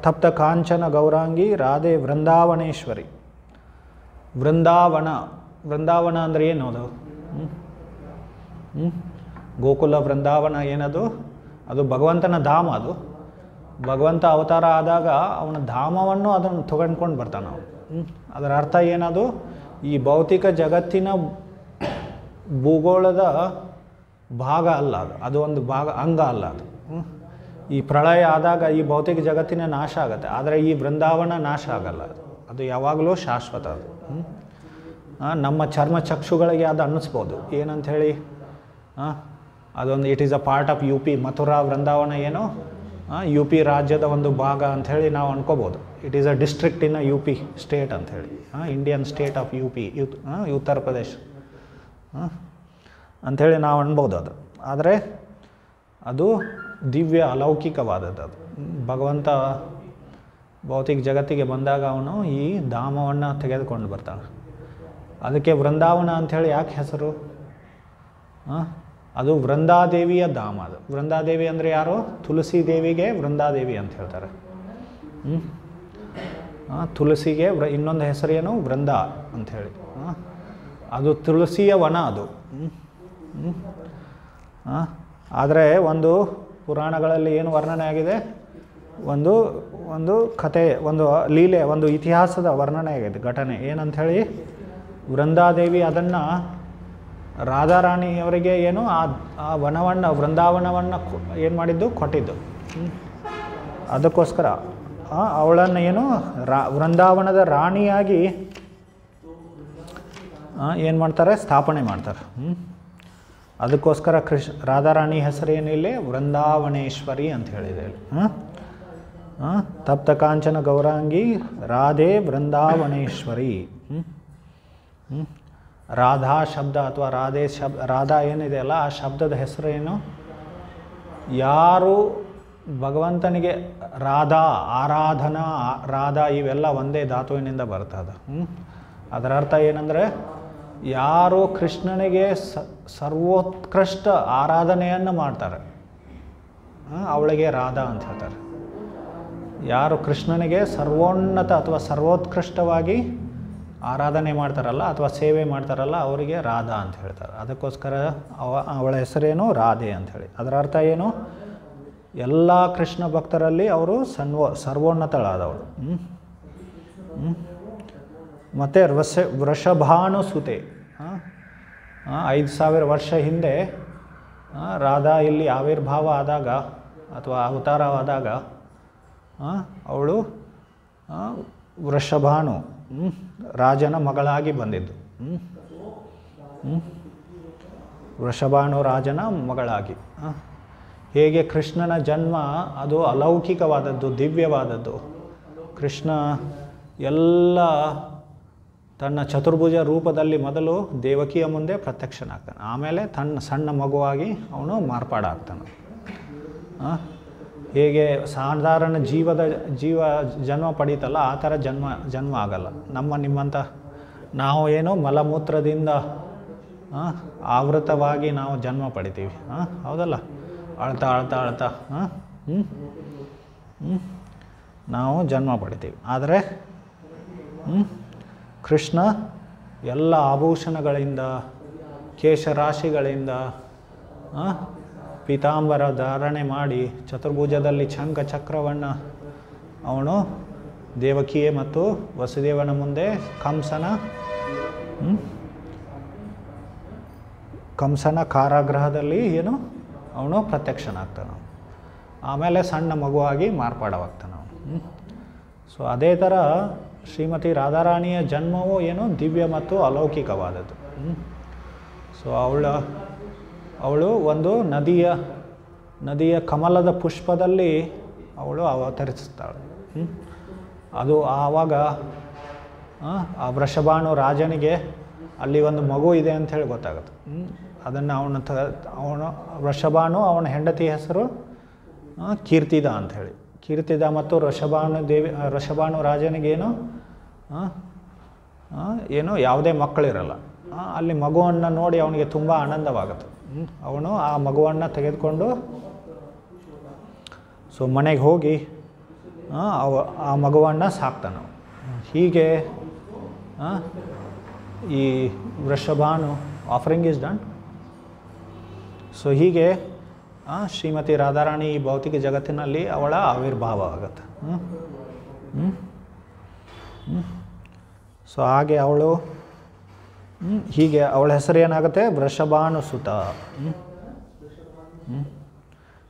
ತಪ್ತ ಕಾಂಚನ ಗೌರಾಂಗಿ ರಾಧೆ ವೃಂದಾವನೇಶ್ವರಿ. ವೃಂದಾವನ ಅಂದರೆ ಏನು? ಅದು ಗೋಕುಲ ವೃಂದಾವನ ಏನದು? ಅದು ಭಗವಂತನ ಧಾಮ. ಅದು ಭಗವಂತ ಅವತಾರ ಆದಾಗ ಅವನ ಧಾಮವನ್ನು ಅದನ್ನು ತಗೊಂಡ್ಕೊಂಡು ಬರ್ತಾನೆ ನಾವು. ಅದರ ಅರ್ಥ ಏನದು? ಈ ಭೌತಿಕ ಜಗತ್ತಿನ ಭೂಗೋಳದ ಭಾಗ ಅಲ್ಲ ಅದು. ಅದು ಒಂದು ಭಾಗ, ಅಂಗ ಅಲ್ಲ ಅದು. ಈ ಪ್ರಳಯ ಆದಾಗ ಈ ಭೌತಿಕ ಜಗತ್ತಿನ ನಾಶ ಆಗುತ್ತೆ, ಆದರೆ ಈ ವೃಂದಾವನ ನಾಶ ಆಗಲ್ಲ. ಅದು ಯಾವಾಗಲೂ ಶಾಶ್ವತ. ಅದು ನಮ್ಮ ಚರ್ಮ ಚಕ್ಷುಗಳಿಗೆ ಅದು ಅನ್ನಿಸ್ಬೋದು. ಏನಂಥೇಳಿ? ಅದೊಂದು it is a part of U P. Mathura Vrindavan ಏನು ಯು ಪಿ ರಾಜ್ಯದ ಒಂದು ಭಾಗ ಅಂಥೇಳಿ ನಾವು ಅನ್ಕೋಬೋದು. It is a district in a U P state ಅಂಥೇಳಿ, Indian state of U P, Uttar Pradesh ಅಂಥೇಳಿ ನಾವು ಅನ್ಬೋದು. ಅದು ಆದರೆ ಅದು ದಿವ್ಯ ಅಲೌಕಿಕವಾದದ್ದು. ಅದು ಭಗವಂತ ಭೌತಿಕ ಜಗತ್ತಿಗೆ ಬಂದಾಗ ಅವನು ಈ ಧಾಮವನ್ನು ತೆಗೆದುಕೊಂಡು ಬರ್ತಾನೆ. ಅದಕ್ಕೆ ವೃಂದಾವನ ಅಂಥೇಳಿ ಯಾಕೆ ಹೆಸರು? ಅದು ವೃಂದಾದೇವಿಯ ಧಾಮ. ಅದು ವೃಂದಾದೇವಿ ಅಂದರೆ ಯಾರು? ತುಳಸಿ ದೇವಿಗೆ ವೃಂದಾದೇವಿ ಅಂತ ಹೇಳ್ತಾರೆ. ತುಳಸಿಗೆ ಇನ್ನೊಂದು ಹೆಸರೇನು? ವೃಂದ ಅಂಥೇಳಿ. ಅದು ತುಳಸಿಯ ವನ ಅದು. ಆದರೆ ಒಂದು ಪುರಾಣಗಳಲ್ಲಿ ಏನು ವರ್ಣನೆ ಆಗಿದೆ? ಒಂದು ಕಥೆ, ಒಂದು ಲೀಲೆ, ಒಂದು ಇತಿಹಾಸದ ವರ್ಣನೆ ಆಗಿದೆ, ಘಟನೆ. ಏನಂಥೇಳಿ? ವೃಂದಾದೇವಿ ಅದನ್ನು ರಾಧಾರಾಣಿಯವರಿಗೆ ಏನು ಆ ವನವನ್ನು, ವೃಂದಾವನವನ್ನು ಏನು ಮಾಡಿದ್ದು? ಕೊಟ್ಟಿದ್ದು. ಅದಕ್ಕೋಸ್ಕರ ಅವಳನ್ನು ಏನು ವೃಂದಾವನದ ರಾಣಿಯಾಗಿ ಏನು ಮಾಡ್ತಾರೆ? ಸ್ಥಾಪನೆ ಮಾಡ್ತಾರೆ. ಅದಕ್ಕೋಸ್ಕರ ರಾಧಾರಾಣಿ ಹೆಸರೇನಿಲ್ಲ, ವೃಂದಾವನೇಶ್ವರಿ ಅಂತ ಹೇಳಿದೆ. ತಪ್ತ ಕಾಂಚನ ಗೌರಾಂಗಿ ರಾಧೆ ವೃಂದಾವನೇಶ್ವರಿ. ರಾಧಾ ಶಬ್ದ ಅಥವಾ ರಾಧಾ ಏನಿದೆಯಲ್ಲ, ಆ ಶಬ್ದದ ಹೆಸರೇನು? ಯಾರು ಭಗವಂತನಿಗೆ ಆರಾಧನಾ, ರಾಧಾ ಇವೆಲ್ಲ ಒಂದೇ ಧಾತುವಿನಿಂದ ಬರ್ತದೆ. ಅದರ ಅರ್ಥ ಏನಂದರೆ, ಯಾರು ಕೃಷ್ಣನಿಗೆ ಸರ್ವೋತ್ಕೃಷ್ಟ ಆರಾಧನೆಯನ್ನು ಮಾಡ್ತಾರೆ ಅವಳಿಗೆ ರಾಧಾ ಅಂತ ಹೇಳ್ತಾರೆ. ಯಾರು ಕೃಷ್ಣನಿಗೆ ಸರ್ವೋನ್ನತ ಅಥವಾ ಸರ್ವೋತ್ಕೃಷ್ಟವಾಗಿ ಆರಾಧನೆ ಮಾಡ್ತಾರಲ್ಲ ಅಥವಾ ಸೇವೆ ಮಾಡ್ತಾರಲ್ಲ ಅವರಿಗೆ ರಾಧಾ ಅಂತ ಹೇಳ್ತಾರೆ. ಅದಕ್ಕೋಸ್ಕರ ಅವಳ ಹೆಸರೇನು ರಾಧೆ ಅಂಥೇಳಿ. ಅದರ ಅರ್ಥ ಏನು? ಎಲ್ಲ ಕೃಷ್ಣ ಭಕ್ತರಲ್ಲಿ ಅವರು ಸರ್ವೋನ್ನತಳಾದವಳು. ಮತ್ತು ವೃಷಭಾನುಸುತೆ, 5000 ವರ್ಷ ಹಿಂದೆ ರಾಧಾ ಇಲ್ಲಿ ಆವಿರ್ಭಾವ ಆದಾಗ ಅಥವಾ ಅವತಾರವಾದಾಗ ಅವಳು ವೃಷಭಾನು ರಾಜನ ಮಗಳಾಗಿ ಬಂದಿದ್ದು. ವೃಷಭಾನು ರಾಜನ ಮಗಳಾಗಿ. ಹೇಗೆ ಕೃಷ್ಣನ ಜನ್ಮ ಅದು ಅಲೌಕಿಕವಾದದ್ದು, ದಿವ್ಯವಾದದ್ದು. ಕೃಷ್ಣ ಎಲ್ಲ ತನ್ನ ಚತುರ್ಭುಜ ರೂಪದಲ್ಲಿ ಮೊದಲು ದೇವಕಿಯ ಮುಂದೆ ಪ್ರತ್ಯಕ್ಷನಾಗ್ತಾನೆ, ಆಮೇಲೆ ತನ್ನ ಸಣ್ಣ ಮಗುವಾಗಿ ಅವನು ಮಾರ್ಪಾಡಾಗ್ತಾನೆ. ಹೇಗೆ ಸಾಧಾರಣ ಜೀವ ಜನ್ಮ ಪಡೀತಲ್ಲ ಆ ಥರ ಜನ್ಮ ಆಗಲ್ಲ. ನಿಮ್ಮಂಥ ನಾವು ಏನೋ ಮಲಮೂತ್ರದಿಂದ ಆವೃತವಾಗಿ ನಾವು ಜನ್ಮ ಪಡಿತೀವಿ, ಹೌದಲ್ಲ? ಅಳ್ತಾ ನಾವು ಜನ್ಮ ಪಡಿತೀವಿ. ಆದರೆ ಕೃಷ್ಣ ಎಲ್ಲ ಆಭೂಷಣಗಳಿಂದ, ಕೇಶರಾಶಿಗಳಿಂದ, ಪೀತಾಂಬರ ಧಾರಣೆ ಮಾಡಿ ಚತುರ್ಭುಜದಲ್ಲಿ ಶಂಖ ಚಕ್ರವನ್ನು ಅವನು ದೇವಕಿಯೇ ಮತ್ತು ವಸುದೇವನ ಮುಂದೆ ಕಂಸನ ಕಾರಾಗೃಹದಲ್ಲಿ ಏನು ಅವನು ಪ್ರತ್ಯಕ್ಷನಾಗ್ತಾನೆ. ಆಮೇಲೆ ಸಣ್ಣ ಮಗುವಾಗಿ ಮಾರ್ಪಾಡವಾಗ್ತಾನೆ ಅವನು. ಸೊ ಅದೇ ಥರ ಶ್ರೀಮತಿ ರಾಧಾರಾಣಿಯ ಜನ್ಮವು ಏನು ದಿವ್ಯ ಮತ್ತು ಅಲೌಕಿಕವಾದದ್ದು. ಸೊ ಅವಳು ಒಂದು ನದಿಯ ಕಮಲದ ಪುಷ್ಪದಲ್ಲಿ ಅವಳು ಅವತರಿಸ್ತಾಳೆ. ಅದು ಆವಾಗ ಆ ವೃಷಭಾನು ರಾಜನಿಗೆ ಅಲ್ಲಿ ಒಂದು ಮಗು ಇದೆ ಅಂಥೇಳಿ ಗೊತ್ತಾಗುತ್ತೆ. ಅದನ್ನು ಅವನು ವೃಷಭಾನು, ಅವನ ಹೆಂಡತಿ ಹೆಸರು ಕೀರ್ತಿದ ಅಂಥೇಳಿ. ಕೀರ್ತಿದ ಮತ್ತು ವೃಷಭಾನು ರಾಜನಿಗೇನು ಯಾವುದೇ ಮಕ್ಕಳಿರಲ್ಲ. ಅಲ್ಲಿ ಮಗುವನ್ನು ನೋಡಿ ಅವನಿಗೆ ತುಂಬ ಆನಂದವಾಗುತ್ತೆ. ಅವನು ಆ ಮಗುವನ್ನು ತೆಗೆದುಕೊಂಡು ಮನೆಗೆ ಹೋಗಿ ಆ ಮಗುವನ್ನು ಸಾಕ್ತಾನೆ. ಹೀಗೆ ಈ ವೃಷಭಾನು ಆಫರಿಂಗ್ ಇಸ್ ಡನ್. ಸೊ ಹೀಗೆ ಶ್ರೀಮತಿ ರಾಧಾರಾಣಿ ಈ ಭೌತಿಕ ಜಗತ್ತಿನಲ್ಲಿ ಅವಳ ಆವಿರ್ಭಾವ ಆಗುತ್ತೆ. ಸೊ ಹಾಗೆ ಹೀಗೆ ಅವಳ ಹೆಸರು ಏನಾಗುತ್ತೆ? ವೃಷಭಾನುಸುತ.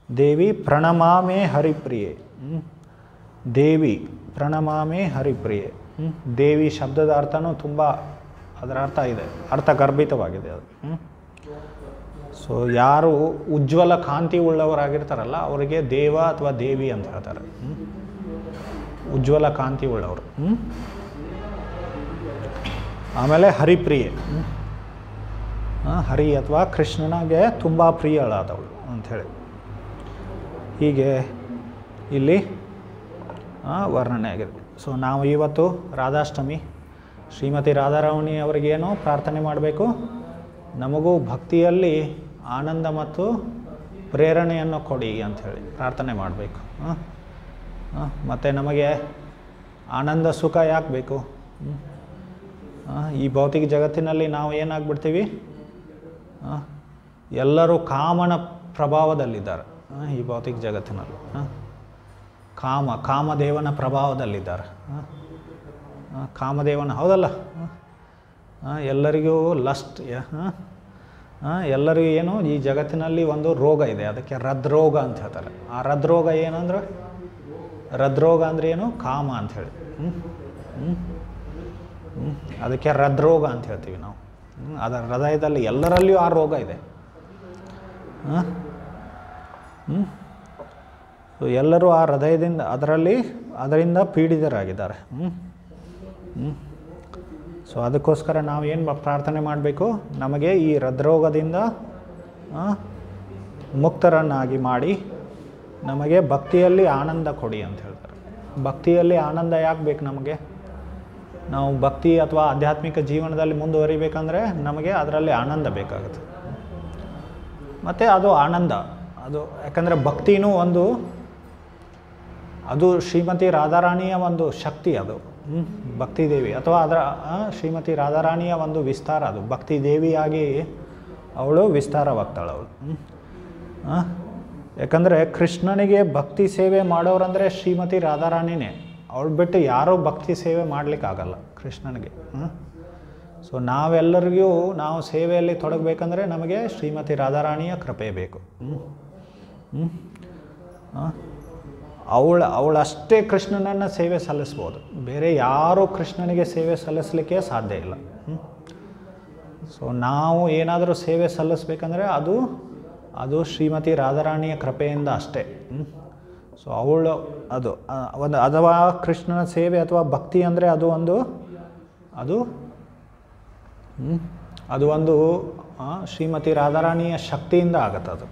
ದೇವಿ ಪ್ರಣಮಾಮೆ ಹರಿಪ್ರಿಯೆ. ದೇವಿ ಪ್ರಣಮಾಮೆ ಹರಿಪ್ರಿಯೆ. ದೇವಿ ಶಬ್ದದ ಅರ್ಥನೂ ತುಂಬ ಅದರ ಅರ್ಥ ಇದೆ, ಅರ್ಥಗರ್ಭಿತವಾಗಿದೆ ಅದು. ಸೊ ಯಾರು ಉಜ್ವಲ ಕಾಂತಿ ಉಳ್ಳವರಾಗಿರ್ತಾರಲ್ಲ ಅವರಿಗೆ ದೇವ ಅಥವಾ ದೇವಿ ಅಂತ ಹೇಳ್ತಾರೆ. ಉಜ್ವಲ ಕಾಂತಿ ಉಳ್ಳವರು. ಆಮೇಲೆ ಹರಿಪ್ರಿಯೆ, ಹರಿ ಅಥವಾ ಕೃಷ್ಣನಿಗೆ ತುಂಬ ಪ್ರಿಯಳಾದವಳು ಅಂಥೇಳಿ. ಹೀಗೆ ಇಲ್ಲಿ ವರ್ಣನೆ ಆಗಿದೆ. ಸೊ ನಾವು ಇವತ್ತು ರಾಧಾಷ್ಟಮಿ, ಶ್ರೀಮತಿ ರಾಧಾರಾಣಿ ಅವರಿಗೇನು ಪ್ರಾರ್ಥನೆ ಮಾಡಬೇಕು? ನಮಗೂ ಭಕ್ತಿಯಲ್ಲಿ ಆನಂದ ಮತ್ತು ಪ್ರೇರಣೆಯನ್ನು ಕೊಡಿ ಅಂಥೇಳಿ ಪ್ರಾರ್ಥನೆ ಮಾಡಬೇಕು. ಮತ್ತು ನಮಗೆ ಆನಂದ ಸುಖ ಯಾಕೆ ಬೇಕು? ಈ ಭೌತಿಕ ಜಗತ್ತಿನಲ್ಲಿ ನಾವು ಏನಾಗ್ಬಿಡ್ತೀವಿ? ಎಲ್ಲರೂ ಪ್ರಭಾವದಲ್ಲಿದ್ದಾರೆ. ಈ ಭೌತಿಕ ಜಗತ್ತಿನಲ್ಲಿ ಕಾಮದೇವನ ಪ್ರಭಾವದಲ್ಲಿದ್ದಾರೆ. ಕಾಮದೇವನ, ಹೌದಲ್ಲ? ಎಲ್ಲರಿಗೂ ಲಸ್ಟ್, ಎಲ್ಲರಿಗೂ ಏನು ಈ ಜಗತ್ತಿನಲ್ಲಿ ಒಂದು ರೋಗ ಇದೆ, ಅದಕ್ಕೆ ಹೃದ್ರೋಗ ಅಂತ ಹೇಳ್ತಾರೆ. ಆ ಹೃದ್ರೋಗ ಏನಂದ್ರೆ, ಹೃದ್ರೋಗ ಅಂದರೆ ಏನು? ಕಾಮ ಅಂಥೇಳಿ. ಅದಕ್ಕೆ ಹೃದ್ರೋಗ ಅಂತ ಹೇಳ್ತೀವಿ ನಾವು. ಅದರ ಹೃದಯದಲ್ಲಿ ಎಲ್ಲರಲ್ಲಿಯೂ ಆ ರೋಗ ಇದೆ. ಎಲ್ಲರೂ ಆ ಹೃದಯದಿಂದ ಅದರಿಂದ ಪೀಡಿತರಾಗಿದ್ದಾರೆ. ಸೊ ಅದಕ್ಕೋಸ್ಕರ ನಾವು ಏನು ಪ್ರಾರ್ಥನೆ ಮಾಡಬೇಕು? ನಮಗೆ ಈ ಹೃದ್ರೋಗದಿಂದ ಮುಕ್ತರನ್ನಾಗಿ ಮಾಡಿ ನಮಗೆ ಭಕ್ತಿಯಲ್ಲಿ ಆನಂದ ಕೊಡಿ ಅಂತ ಹೇಳ್ತಾರೆ. ಭಕ್ತಿಯಲ್ಲಿ ಆನಂದ ಯಾಕೆ ಬೇಕು ನಮಗೆ? ನಾವು ಭಕ್ತಿ ಅಥವಾ ಆಧ್ಯಾತ್ಮಿಕ ಜೀವನದಲ್ಲಿ ಮುಂದುವರಿಬೇಕಂದ್ರೆ ನಮಗೆ ಅದರಲ್ಲಿ ಆನಂದ ಬೇಕಾಗುತ್ತೆ. ಮತ್ತು ಅದು ಆನಂದ ಅದು ಯಾಕಂದರೆ ಭಕ್ತಿನೂ ಅದು ಶ್ರೀಮತಿ ರಾಧಾರಾಣಿಯ ಒಂದು ಶಕ್ತಿ. ಅದು ಭಕ್ತಿ ದೇವಿ ಅಥವಾ ಅದರ ಶ್ರೀಮತಿ ರಾಧಾರಾಣಿಯ ಒಂದು ವಿಸ್ತಾರ ಅದು. ಭಕ್ತಿ ದೇವಿಯಾಗಿ ಅವಳು ವಿಸ್ತಾರವಾಗ್ತಾಳೆ ಅವಳು. ಯಾಕಂದರೆ ಕೃಷ್ಣನಿಗೆ ಭಕ್ತಿ ಸೇವೆ ಮಾಡೋರಂದರೆ ಶ್ರೀಮತಿ ರಾಧಾರಾಣಿನೇ. ಅವಳು ಬಿಟ್ಟು ಯಾರೂ ಭಕ್ತಿ ಸೇವೆ ಮಾಡಲಿಕ್ಕಾಗಲ್ಲ ಕೃಷ್ಣನಿಗೆ. ಸೊ ನಾವೆಲ್ಲರಿಗೂ ನಾವು ಸೇವೆಯಲ್ಲಿ ತೊಡಗಬೇಕಂದ್ರೆ ನಮಗೆ ಶ್ರೀಮತಿ ರಾಧಾರಾಣಿಯ ಕೃಪೆ ಬೇಕು. ಅವಳಷ್ಟೇ ಕೃಷ್ಣನನ್ನು ಸೇವೆ ಸಲ್ಲಿಸ್ಬೋದು, ಬೇರೆ ಯಾರೂ ಕೃಷ್ಣನಿಗೆ ಸೇವೆ ಸಲ್ಲಿಸಲಿಕ್ಕೆ ಸಾಧ್ಯ ಇಲ್ಲ. ಸೊ ನಾವು ಏನಾದರೂ ಸೇವೆ ಸಲ್ಲಿಸ್ಬೇಕಂದ್ರೆ ಅದು ಶ್ರೀಮತಿ ರಾಧಾರಾಣಿಯ ಕೃಪೆಯಿಂದ ಅಷ್ಟೇ. ಸೊ ಅವಳು ಅದು ಒಂದು ಅಥವಾ ಕೃಷ್ಣನ ಸೇವೆ ಅಥವಾ ಭಕ್ತಿ ಅಂದರೆ ಅದು ಒಂದು ಶ್ರೀಮತಿ ರಾಧಾರಾಣಿಯ ಶಕ್ತಿಯಿಂದ ಆಗತ್ತೆ ಅದು.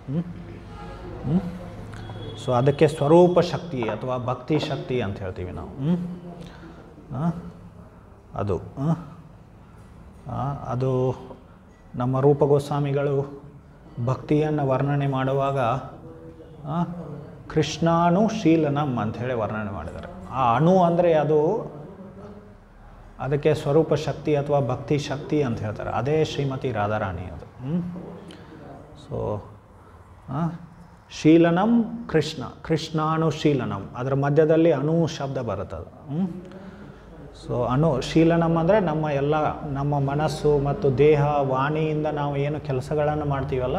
ಸೊ ಅದಕ್ಕೆ ಸ್ವರೂಪ ಶಕ್ತಿ ಅಥವಾ ಭಕ್ತಿ ಶಕ್ತಿ ಅಂತ ಹೇಳ್ತೀವಿ ನಾವು. ಅದು ನಮ್ಮ ರೂಪ ಗೋಸ್ವಾಮಿಗಳು ಭಕ್ತಿಯನ್ನು ವರ್ಣನೆ ಮಾಡುವಾಗ ಕೃಷ್ಣಾನುಶೀಲನಂ ಅಂಥೇಳಿ ವರ್ಣನೆ ಮಾಡಿದ್ದಾರೆ. ಆ ಅಣು ಅಂದರೆ ಅದಕ್ಕೆ ಸ್ವರೂಪ ಶಕ್ತಿ ಅಥವಾ ಭಕ್ತಿ ಶಕ್ತಿ ಅಂತ ಹೇಳ್ತಾರೆ. ಅದೇ ಶ್ರೀಮತಿ ರಾಧಾರಾಣಿ ಅದು. ಸೊ ಶೀಲನಂ ಕೃಷ್ಣಾನುಶೀಲನಂ, ಅದರ ಮಧ್ಯದಲ್ಲಿ ಅಣು ಶಬ್ದ ಬರುತ್ತದೆ. ಸೊ ಶೀಲನಂ ಅಂದರೆ ನಮ್ಮ ಮನಸ್ಸು ಮತ್ತು ದೇಹ ವಾಣಿಯಿಂದ ನಾವು ಏನು ಕೆಲಸಗಳನ್ನು ಮಾಡ್ತೀವಲ್ಲ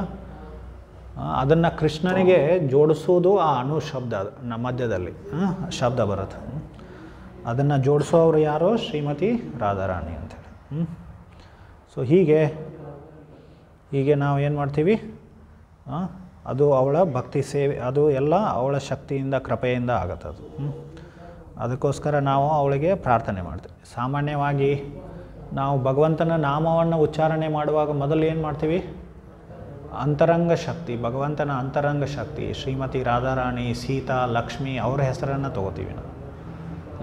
ಅದನ್ನು ಕೃಷ್ಣನಿಗೆ ಜೋಡಿಸೋದು ಆ ಅಣು ಶಬ್ದ ನಮ್ಮ ಮಧ್ಯದಲ್ಲಿ ಶಬ್ದ ಬರುತ್ತೆ. ಅದನ್ನು ಜೋಡಿಸೋರು ಯಾರೋ ಶ್ರೀಮತಿ ರಾಧಾರಾಣಿ ಅಂಥೇಳಿ. ಸೊ ಹೀಗೆ ನಾವು ಏನು ಮಾಡ್ತೀವಿ, ಅದು ಅವಳ ಭಕ್ತಿ ಸೇವೆ, ಅದು ಎಲ್ಲ ಅವಳ ಶಕ್ತಿಯಿಂದ ಕೃಪೆಯಿಂದ ಆಗತ್ತದು. ಅದಕ್ಕೋಸ್ಕರ ನಾವು ಅವಳಿಗೆ ಪ್ರಾರ್ಥನೆ ಮಾಡ್ತೀವಿ. ಸಾಮಾನ್ಯವಾಗಿ ನಾವು ಭಗವಂತನ ನಾಮವನ್ನು ಉಚ್ಚಾರಣೆ ಮಾಡುವಾಗ ಮೊದಲು ಏನು ಮಾಡ್ತೀವಿ, ಅಂತರಂಗ ಶಕ್ತಿ, ಭಗವಂತನ ಅಂತರಂಗ ಶಕ್ತಿ ಶ್ರೀಮತಿ ರಾಧಾರಾಣಿ, ಸೀತಾ, ಲಕ್ಷ್ಮಿ ಅವರ ಹೆಸರನ್ನು ತೊಗೋತೀವಿ ನಾವು.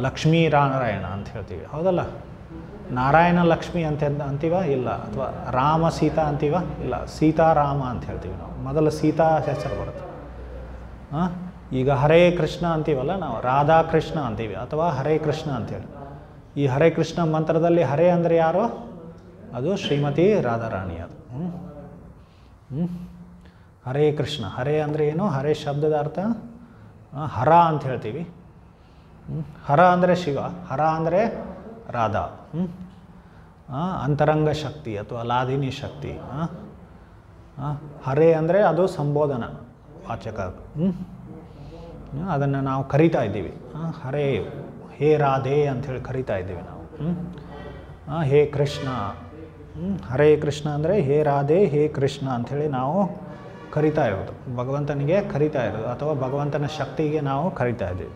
ಲಕ್ಷ್ಮೀ ನಾರಾಯಣ ಅಂತ ಹೇಳ್ತೀವಿ, ಹೌದಲ್ಲ? ನಾರಾಯಣ ಲಕ್ಷ್ಮಿ ಅಂತೀವ ಇಲ್ಲ, ಅಥವಾ ರಾಮ ಸೀತಾ ಅಂತೀವ ಇಲ್ಲ, ಸೀತಾರಾಮ ಅಂತ ಹೇಳ್ತೀವಿ ನಾವು. ಮೊದಲು ಸೀತಾ ಹೆಸರು ಬರುತ್ತೆ. ಈಗ ಹರೇ ಕೃಷ್ಣ ಅಂತೀವಲ್ಲ ನಾವು, ರಾಧಾಕೃಷ್ಣ ಅಂತೀವಿ ಅಥವಾ ಹರೇ ಕೃಷ್ಣ ಅಂತೇಳಿ. ಈ ಹರೇ ಕೃಷ್ಣ ಮಂತ್ರದಲ್ಲಿ ಹರೇ ಅಂದರೆ ಯಾರು, ಅದು ಶ್ರೀಮತಿ ರಾಧಾರಾಣಿ ಅದು. ಹರೇ ಕೃಷ್ಣ, ಹರೇ ಅಂದರೆ ಏನು, ಹರೇ ಶಬ್ದದ ಅರ್ಥ ಹರ ಅಂತ ಹೇಳ್ತೀವಿ. ಹರ ಅಂದರೆ ಶಿವ, ಹರ ಅಂದರೆ ರಾಧಾ. ಅಂತರಂಗ ಶಕ್ತಿ ಅಥವಾ ಲಾದಿನಿ ಶಕ್ತಿ. ಹರೇ ಅಂದರೆ ಅದು ಸಂಬೋಧನ ವಾಚಕ, ಅದನ್ನು ನಾವು ಕರಿತಾ ಇದ್ದೀವಿ. ಹರೇ, ಹೇ ರಾಧೆ ಅಂಥೇಳಿ ಕರಿತಾ ಇದ್ದೀವಿ ನಾವು. ಹೇ ಕೃಷ್ಣ, ಹರೇ ಕೃಷ್ಣ ಅಂದರೆ ಹೇ ರಾಧೆ, ಹೇ ಕೃಷ್ಣ ಅಂಥೇಳಿ ನಾವು ಕರಿತಾ ಇರೋದು, ಭಗವಂತನಿಗೆ ಕರಿತಾ ಇರೋದು ಅಥವಾ ಭಗವಂತನ ಶಕ್ತಿಗೆ ನಾವು ಕರಿತಾ ಇದ್ದೀವಿ.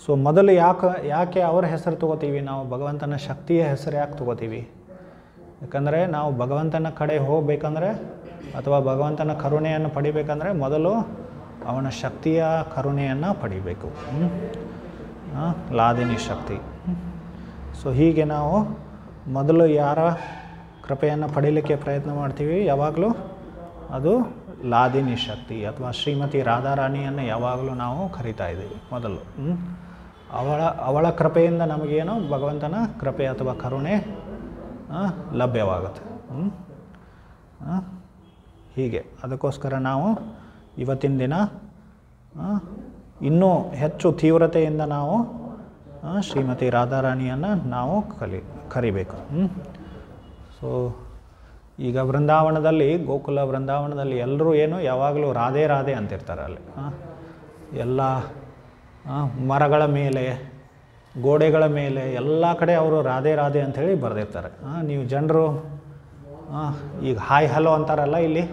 ಸೊ ಮೊದಲು ಯಾಕೆ ಅವರ ಹೆಸರು ತೊಗೋತೀವಿ ನಾವು, ಭಗವಂತನ ಶಕ್ತಿಯ ಹೆಸರು ಯಾಕೆ ತೊಗೋತೀವಿ? ಯಾಕಂದರೆ ನಾವು ಭಗವಂತನ ಕಡೆ ಹೋಗಬೇಕಂದ್ರೆ ಅಥವಾ ಭಗವಂತನ ಕರುಣೆಯನ್ನು ಪಡಿಬೇಕಂದ್ರೆ ಮೊದಲು ಅವನ ಶಕ್ತಿಯ ಕರುಣೆಯನ್ನು ಪಡಿಬೇಕು, ಲಾದಿನಿ ಶಕ್ತಿ. ಸೊ ಹೀಗೆ ನಾವು ಮೊದಲು ಯಾರ ಕೃಪೆಯನ್ನು ಪಡೀಲಿಕ್ಕೆ ಪ್ರಯತ್ನ ಮಾಡ್ತೀವಿ ಯಾವಾಗಲೂ, ಅದು ಲಾದಿನಿ ಶಕ್ತಿ ಅಥವಾ ಶ್ರೀಮತಿ ರಾಧಾರಾಣಿಯನ್ನು ಯಾವಾಗಲೂ ನಾವು ಕರಿತಾ ಇದ್ದೀವಿ ಮೊದಲು. ಅವಳ ಕೃಪೆಯಿಂದ ನಮಗೇನು ಭಗವಂತನ ಕೃಪೆ ಅಥವಾ ಕರುಣೆ ಲಭ್ಯವಾಗುತ್ತೆ. ಹೀಗೆ ಅದಕ್ಕೋಸ್ಕರ ನಾವು ಇವತ್ತಿನ ದಿನ ಇನ್ನೂ ಹೆಚ್ಚು ತೀವ್ರತೆಯಿಂದ ನಾವು ಶ್ರೀಮತಿ ರಾಧಾರಾಣಿಯನ್ನು ನಾವು ಕರಿಬೇಕು. ಸೊ ಈಗ ವೃಂದಾವನದಲ್ಲಿ, ಗೋಕುಲ ವೃಂದಾವನದಲ್ಲಿ ಎಲ್ಲರೂ ಏನು ಯಾವಾಗಲೂ ರಾಧೆ ರಾಧೆ ಅಂತಿರ್ತಾರೆ. ಅಲ್ಲಿ ಎಲ್ಲ ಮರಗಳ ಮೇಲೆ, ಗೋಡೆಗಳ ಮೇಲೆ ಎಲ್ಲ ಕಡೆ ಅವರು ರಾಧೆ ರಾಧೆ ಅಂಥೇಳಿ ಬರೆದಿರ್ತಾರೆ. ನೀವು ಜನರು ಈಗ ಹಾಯ್ ಹಲೋ ಅಂತಾರಲ್ಲ ಇಲ್ಲಿ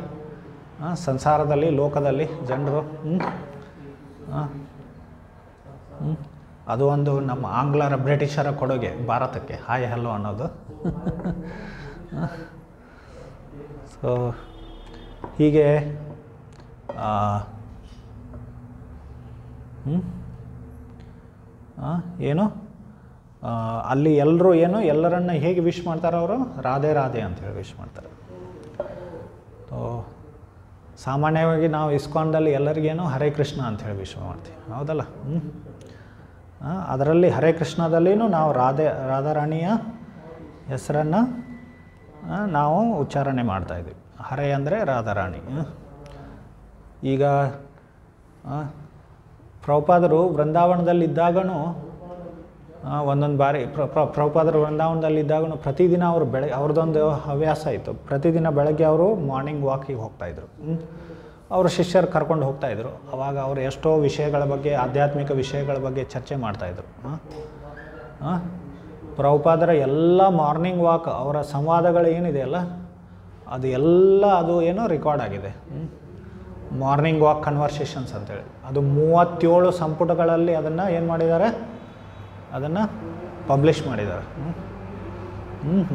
ಸಂಸಾರದಲ್ಲಿ, ಲೋಕದಲ್ಲಿ ಜನರು, ಅದು ಒಂದು ನಮ್ಮ ಆಂಗ್ಲರ ಬ್ರಿಟಿಷರ ಕೊಡುಗೆ ಭಾರತಕ್ಕೆ, ಹಾಯ್ ಹಲೋ ಅನ್ನೋದು. ಸೊ ಹೀಗೆ ಏನು ಅಲ್ಲಿ ಎಲ್ಲರೂ ಏನು ಎಲ್ಲರನ್ನ ಹೇಗೆ ವಿಶ್ ಮಾಡ್ತಾರೆ, ಅವರು ರಾಧೆ ರಾಧೆ ಅಂಥೇಳಿ ವಿಶ್ ಮಾಡ್ತಾರೆ. ಸೊ ಸಾಮಾನ್ಯವಾಗಿ ನಾವು ಇಸ್ಕಾನ್ದಲ್ಲಿ ಎಲ್ಲರಿಗೇನು ಹರೇ ಕೃಷ್ಣ ಅಂಥೇಳಿ ವಿಶ್ ಮಾಡ್ತೀವಿ, ಹೌದಲ್ಲ? ಅದರಲ್ಲಿ ಹರೇ ಕೃಷ್ಣದಲ್ಲಿನೂ ನಾವು ರಾಧಾರಾಣಿಯ ಹೆಸರನ್ನು ನಾವು ಉಚ್ಚಾರಣೆ ಮಾಡ್ತಾಯಿದ್ವಿ. ಹರೇ ಅಂದರೆ ರಾಧಾರಾಣಿ. ಈಗ ಪ್ರಭುಪಾದರು ವೃಂದಾವನದಲ್ಲಿದ್ದಾಗೂ ಒಂದೊಂದು ಬಾರಿ ಪ್ರಭುಪಾದರು ವೃಂದಾವನದಲ್ಲಿದ್ದಾಗೂ ಪ್ರತಿದಿನ ಅವರು ಅವ್ರದ್ದೊಂದು ಹವ್ಯಾಸ ಇತ್ತು. ಪ್ರತಿದಿನ ಬೆಳಗ್ಗೆ ಅವರು ಮಾರ್ನಿಂಗ್ ವಾಕಿಗೆ ಹೋಗ್ತಾಯಿದ್ರು. ಅವರು ಶಿಷ್ಯರು ಕರ್ಕೊಂಡು ಹೋಗ್ತಾಯಿದ್ರು. ಆವಾಗ ಅವರು ಎಷ್ಟೋ ವಿಷಯಗಳ ಬಗ್ಗೆ, ಆಧ್ಯಾತ್ಮಿಕ ವಿಷಯಗಳ ಬಗ್ಗೆ ಚರ್ಚೆ ಮಾಡ್ತಾಯಿದ್ರು. ಪ್ರಭುಪಾದರ ಎಲ್ಲ ಮಾರ್ನಿಂಗ್ ವಾಕ್, ಅವರ ಸಂವಾದಗಳು ಏನಿದೆಯಲ್ಲ ಅದು ಏನೋ ರೆಕಾರ್ಡ್ ಆಗಿದೆ. ಮಾರ್ನಿಂಗ್ ವಾಕ್ ಕನ್ವರ್ಸೇಷನ್ಸ್ ಅಂತೇಳಿ ಅದು 37 ಸಂಪುಟಗಳಲ್ಲಿ ಅದನ್ನು ಏನು ಮಾಡಿದ್ದಾರೆ, ಅದನ್ನು ಪಬ್ಲಿಷ್ ಮಾಡಿದ್ದಾರೆ.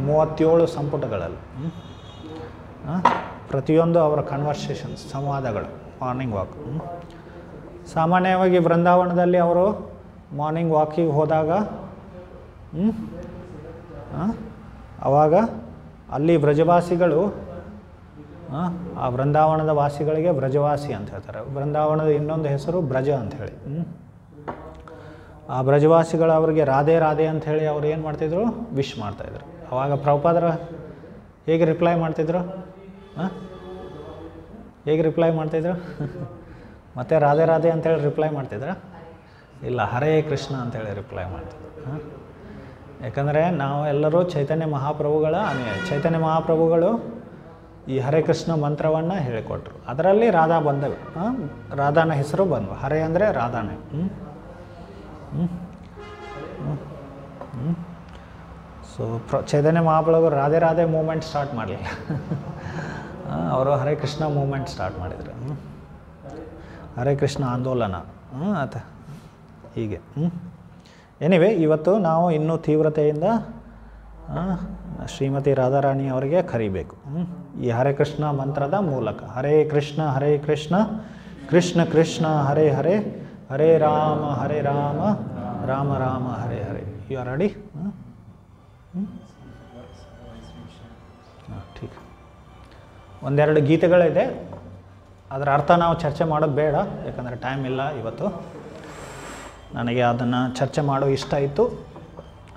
37 ಸಂಪುಟಗಳಲ್ಲಿ ಪ್ರತಿಯೊಂದು ಅವರ ಕನ್ವರ್ಸೇಷನ್ಸ್, ಸಂವಾದಗಳು, ಮಾರ್ನಿಂಗ್ ವಾಕ್. ಸಾಮಾನ್ಯವಾಗಿ ವೃಂದಾವನದಲ್ಲಿ ಅವರು ಮಾರ್ನಿಂಗ್ ವಾಕಿಗೆ ಹೋದಾಗ ಆವಾಗ ಅಲ್ಲಿ ವ್ರಜವಾಸಿಗಳು, ಆ ವೃಂದಾವನದ ವಾಸಿಗಳಿಗೆ ವ್ರಜವಾಸಿ ಅಂತ ಹೇಳ್ತಾರೆ. ವೃಂದಾವನದ ಇನ್ನೊಂದು ಹೆಸರು ಬ್ರಜ ಅಂಥೇಳಿ. ಆ ಬ್ರಜವಾಸಿಗಳು ಅವರಿಗೆ ರಾಧೆ ರಾಧೆ ಅಂಥೇಳಿ ಅವ್ರು ಏನು ಮಾಡ್ತಿದ್ರು, ವಿಶ್ ಮಾಡ್ತಾಯಿದ್ರು. ಆವಾಗ ಪ್ರಭುಪಾದರ ಹೇಗೆ ರಿಪ್ಲೈ ಮಾಡ್ತಿದ್ರು, ಹೇಗೆ ರಿಪ್ಲೈ ಮಾಡ್ತಿದ್ರು? ಮತ್ತು ರಾಧೆ ರಾಧೆ ಅಂಥೇಳಿ ರಿಪ್ಲೈ ಮಾಡ್ತಿದ್ರ? ಇಲ್ಲ, ಹರೇ ಕೃಷ್ಣ ಅಂಥೇಳಿ ರಿಪ್ಲೈ ಮಾಡ್ತಿದ್ರು. ಯಾಕಂದರೆ ನಾವು ಎಲ್ಲರೂ ಚೈತನ್ಯ ಮಹಾಪ್ರಭುಗಳು ಈ ಹರೇ ಕೃಷ್ಣ ಮಂತ್ರವನ್ನು ಹೇಳಿಕೊಟ್ರು. ಅದರಲ್ಲಿ ರಾಧಾ ಬಂದವು, ರಾಧಾನ ಹೆಸರು ಬಂದವು. ಹರೇ ಅಂದರೆ ರಾಧಾನೇ. ಸೊ ಚೈತನ್ಯ ಮಹಾಪ್ರಭು ರಾಧೆ ರಾಧೆ ಮೂಮೆಂಟ್ ಸ್ಟಾರ್ಟ್ ಮಾಡಲಿಲ್ಲ. ಅವರು ಹರೇ ಕೃಷ್ಣ ಮೂಮೆಂಟ್ ಸ್ಟಾರ್ಟ್ ಮಾಡಿದರು. ಹರೇ ಕೃಷ್ಣ ಆಂದೋಲನ ಹೀಗೆ. ಎನಿವೆ, ಇವತ್ತು ನಾವು ಇನ್ನೂ ತೀವ್ರತೆಯಿಂದ ಶ್ರೀಮತಿ ರಾಧಾರಾಣಿ ಅವರಿಗೆ ಕರಿಬೇಕು ಈ ಹರೇ ಕೃಷ್ಣ ಮಂತ್ರದ ಮೂಲಕ. Hare Krishna Krishna Krishna Hare Hare, Hare Rama Rama Rama Hare Hare. You are ready? ಠೀಕ್. ಒಂದೆರಡು ಗೀತೆಗಳಿದೆ, ಅದರ ಅರ್ಥ ನಾವು ಚರ್ಚೆ ಮಾಡೋದು ಬೇಡ, ಯಾಕಂದರೆ ಟೈಮ್ ಇಲ್ಲ ಇವತ್ತು. ನನಗೆ ಅದನ್ನು ಚರ್ಚೆ ಮಾಡೋ ಇಷ್ಟ ಇತ್ತು,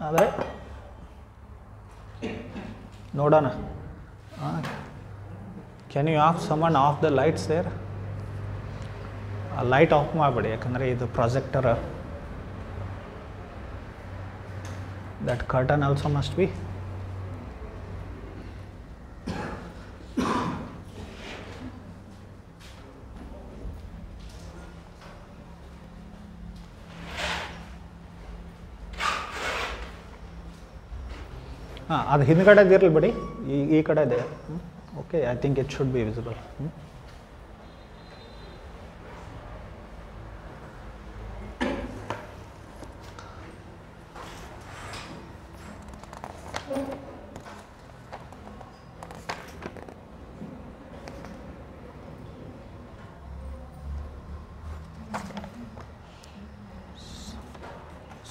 ಆದರೆ ನೋಡೋಣ. Can you summon off the lights there? ಆ ಲೈಟ್ ಆಫ್ ಮಾಡಿಬಿಡಿ, ಯಾಕಂದರೆ ಇದು projector. That curtain also must be. ಅದು ಹಿಂದ್ಗಡೆದು ಇರಲಿ ಬಿಡಿ, ಈ ಕಡೆ ಇದೆ. Okay, I think it should be visible.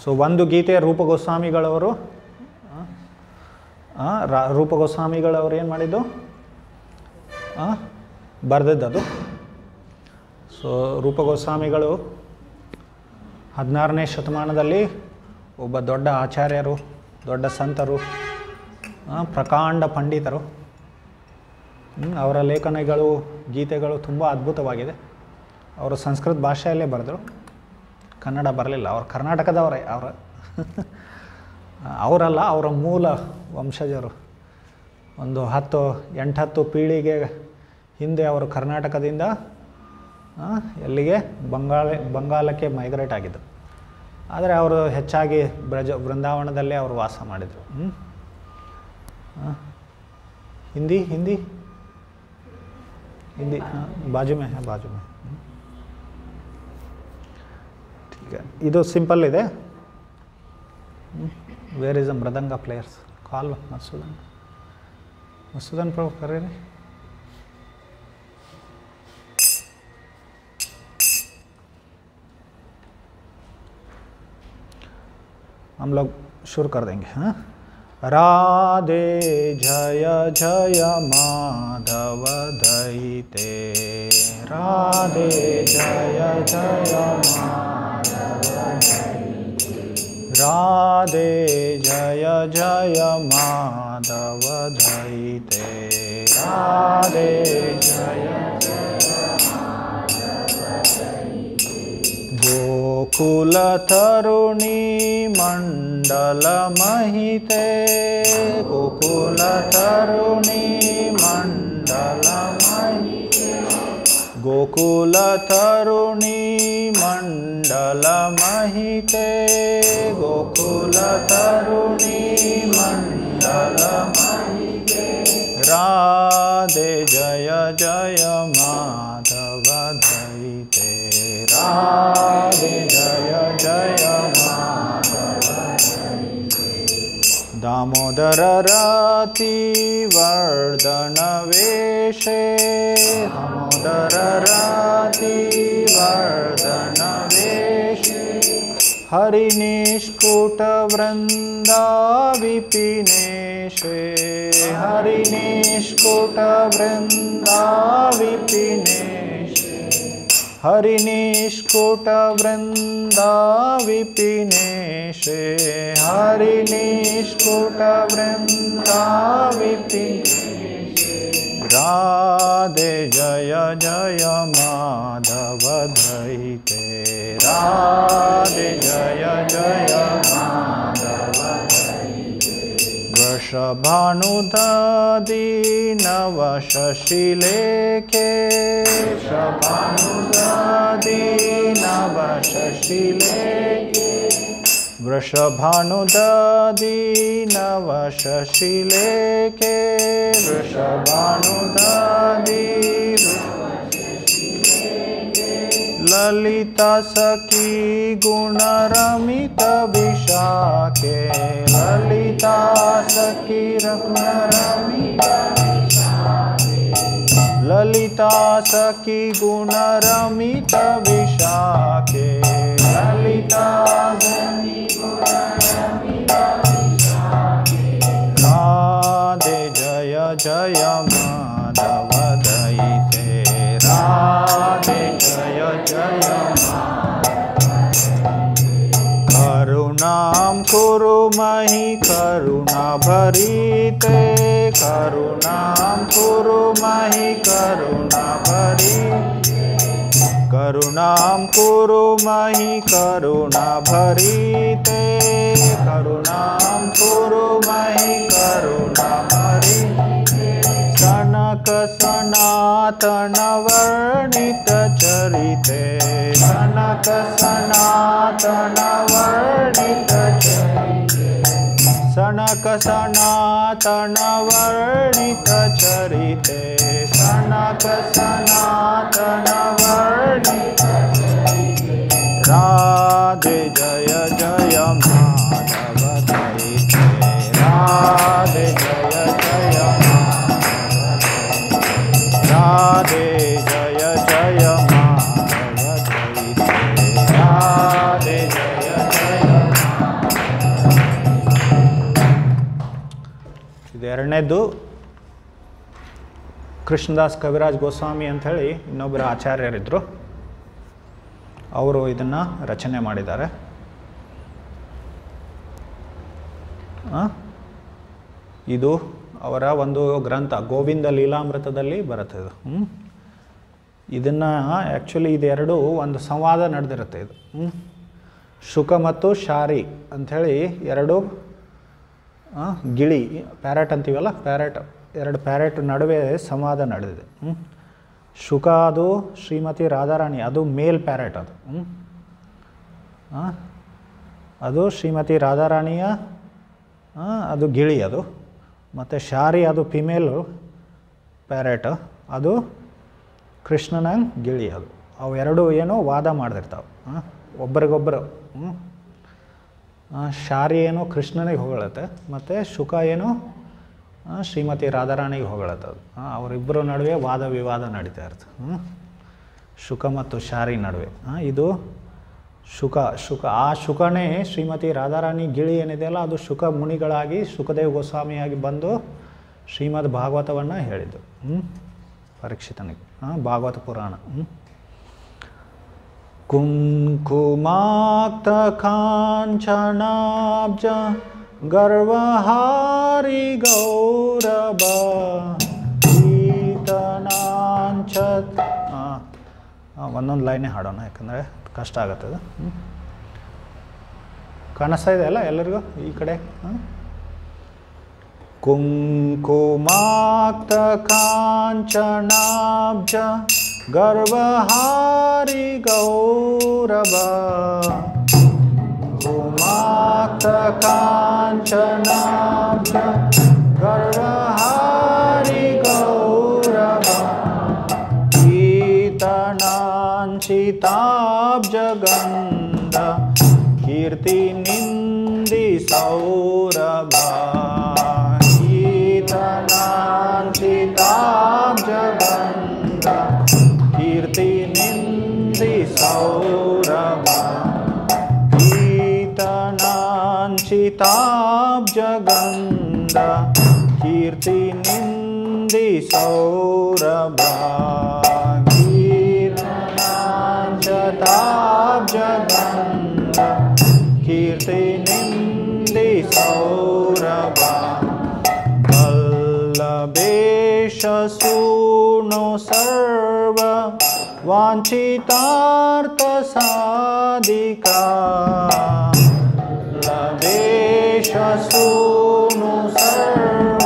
So ಒಂದು ಗೀತೆ ರೂಪ ಗೋಸ್ವಾಮಿಗಳವರು ಏನು ಮಾಡಿದ್ದು, ಬರೆದದ್ದು. ಸೊ ರೂಪ ಗೋಸ್ವಾಮಿಗಳು 16ನೇ ಶತಮಾನದಲ್ಲಿ ಒಬ್ಬ ದೊಡ್ಡ ಆಚಾರ್ಯರು, ದೊಡ್ಡ ಸಂತರು, ಪ್ರಕಾಂಡ ಪಂಡಿತರು. ಅವರ ಲೇಖನಗಳು, ಗೀತೆಗಳು ತುಂಬ ಅದ್ಭುತವಾಗಿದೆ. ಅವರು ಸಂಸ್ಕೃತ ಭಾಷೆಯಲ್ಲೇ ಬರೆದರು, ಕನ್ನಡ ಬರಲಿಲ್ಲ. ಅವರು ಕರ್ನಾಟಕದವರೇ. ಅವರಲ್ಲ, ಅವರ ಮೂಲ ವಂಶಜರು. ಒಂದು 8-10 ಪೀಳಿಗೆ ಹಿಂದೆ ಅವರು ಕರ್ನಾಟಕದಿಂದ ಎಲ್ಲಿಗೆ, ಬಂಗಾಲಕ್ಕೆ ಮೈಗ್ರೇಟ್ ಆಗಿದ್ದರು. ಆದರೆ ಅವರು ಹೆಚ್ಚಾಗಿ ವೃಂದಾವನದಲ್ಲೇ ಅವರು ವಾಸ ಮಾಡಿದರು. ಹಿಂದಿ ಹಿಂದಿ ಹಿಂದಿ ಬಾಜು ಮೇ ठीक है. ಇದು ಸಿಂಪಲ್ ಇದೆ. Where is a mridanga players? Call Masudan pro कर रहे हैं. हम लोग शुरू कर देंगे. हाँ, राधे जय जय माधव दयिते, राधे जय जय माधव दयिते, राधे जय जय माधव दयिते राधे जय गोकुल तरुणी मंडल महिते गोकुल तरुणी मंडल महिते गोकुल तरुणी मंडल महिते गोकुल तरुणी मंडल महिते राधे जय जय माधव दयिते राधे जय जय माधव दयिते दामोदर रति वर्धन वेशे दामोदर रति वर्धन वेशे हरिनिष्कुट वृंदा विपिनेशे हरिनिष्कुट वृंदा विपिनेशे हरिनिष्कुट वृंदा विपिनेशे हरिनिष्कुट वृंदा विपिनेशे राधे जय जय माधव दयिते राधे जय जय माधव दयिते वृषभानुदधि नव शशिलेखे वृषभानुदधि नव शशिलेखे वृषभानुदधि नव शशिलेखे वृषभानुदधि ललिता सखी गुणरमित विशाखे ललिता सखी गुणरमित विशाखे ललिता सखी गुणरमित विशाखे ललिता सखी गुणरमित विशाखे राधे जय जय माधव दयिते राधे जय जय करुणां कुरु महि करुणा भरिते करुणां कुरु महि करुणा भरिते करुणां कुरु महि करुणा भरिते करुणां कुरु महि करुणा भरिते सनक सनातन वर्णित चरिते सनक सनातन वर्णित चरिते सनक सनातन वर्णित चरिते सनक सनातन वर्णित चरिते राधे जय जय माधव दयिते राधे जय जय राधे जय जय माधव दयिते राधे जय जय ಇದು ಎರಡನೇದು ಕೃಷ್ಣದಾಸ್ ಕವಿರಾಜ್ ಗೋಸ್ವಾಮಿ ಅಂಥೇಳಿ ಇನ್ನೊಬ್ಬರು ಆಚಾರ್ಯರಿದ್ದರು ಅವರು ಇದನ್ನು ರಚನೆ ಮಾಡಿದ್ದಾರೆ ಇದು ಅವರ ಒಂದು ಗ್ರಂಥ ಗೋವಿಂದ ಲೀಲಾಮೃತದಲ್ಲಿ ಬರುತ್ತೆ ಇದು ಇದನ್ನು ಆ್ಯಕ್ಚುಲಿ ಇದೆರಡು ಒಂದು ಸಂವಾದ ನಡೆದಿರುತ್ತೆ ಇದು ಶುಕ ಮತ್ತು ಶಾರಿ ಅಂಥೇಳಿ ಎರಡು ಗಿಳಿ ಪ್ಯಾರೆಟ್ ಅಂತೀವಲ್ಲ ಎರಡು ಪ್ಯಾರೆಟ್ ನಡುವೆ ಸಂವಾದ ನಡೆದಿದೆ ಶುಕ ಅದು ಶ್ರೀಮತಿ ರಾಧಾರಾಣಿ ಅದು ಮೇಲ್ ಪ್ಯಾರೆಟ್ ಅದು ಅದು ಶ್ರೀಮತಿ ರಾಧಾರಾಣಿಯ ಅದು ಗಿಳಿ ಅದು ಮತ್ತು ಶಾರಿ ಅದು ಫಿಮೇಲು ಪ್ಯಾರೆಟ್ ಅದು ಕೃಷ್ಣನ ಗಿಳಿ ಅದು ಅವೆರಡು ಏನೋ ವಾದ ಮಾಡ್ತಿರ್ತಾವೆ ಒಬ್ರಿಗೊಬ್ಬರು ಶಾರಿ ಏನೋ ಕೃಷ್ಣನಿಗೆ ಹೊಗಳತ್ತೆ ಮತ್ತು ಶುಕ ಏನೋ ಶ್ರೀಮತಿ ರಾಧಾರಾಣಿಗೆ ಹೊಗಳತ್ತೆ ಅದು ಅವರಿಬ್ಬರ ನಡುವೆ ವಾದ ವಿವಾದ ನಡೀತಾ ಇರ್ತದೆ ಶುಕ ಮತ್ತು ಶಾರಿ ನಡುವೆ ಇದು ಶುಕ ಆ ಶುಕನೇ ಶ್ರೀಮತಿ ರಾಧಾರಾಣಿ ಗಿಳಿ ಏನಿದೆಯಲ್ಲ ಅದು ಶುಕ ಮುನಿಗಳಾಗಿ ಶುಕದೇವ್ ಗೋಸ್ವಾಮಿಯಾಗಿ ಬಂದು ಶ್ರೀಮದ್ ಭಾಗವತವನ್ನು ಹೇಳಿದ್ದು ಪರೀಕ್ಷಿತನಿಗೆ ಭಾಗವತ ಪುರಾಣ ಕುಂಕುಮಾಕ್ತಕಾಂಚನಾಬ್ಜ ಗರ್ವಹಾರಿ ಗೌರವ ಈತನಾಂಚತ್. ಒಂದೊಂದು ಲೈನೇ ಹಾಡೋಣ, ಯಾಕಂದರೆ ಕಷ್ಟ ಆಗತ್ತದ. ಕಾಣಿಸ್ತಾ ಇದೆ ಅಲ್ಲ ಎಲ್ಲರಿಗೂ ಈ ಕಡೆ? ಕುಂಕುಮಾಕ್ತಕಾಂಚನಾಬ್ಜ ಗರ್ವಹಾರಿ ಗೌರವ ಕುಮಾಕ್ತಕಾಂಚನಾಬ್ಜ ಗರ್ವಹಾರಿ ಗೌರವ ಈತನಾಂಚಿತಾಬ್ಜಗಂಧ ಕೀರ್ತಿ ನಿಂದಿ ಸೌರಭ ಈತನಾಂಚಿತಾಬ್ಜಗಂಧ ಕೀರ್ತಿ ನಿಂದಿ ಸೌರಭ ಈತನಾಂಚಿತಾಬ್ಜಗಂಧ ಕೀರ್ತಿ ನಿಂದಿ ಸೌರಭ ಈತನಾಂಚಿತಾಬ್ಜಗಂಧ ಕೀರ್ತಿ ನಿಂದಿ ಸೌರಭ ವಲ್ಲಭೇಶ ಸೂನು ಸರ್ವ ವಾಂಛಿತಾರ್ಥ ಸಾಧಿಕಾ ಲಭೇಶ ಸೂನು ಸರ್ವ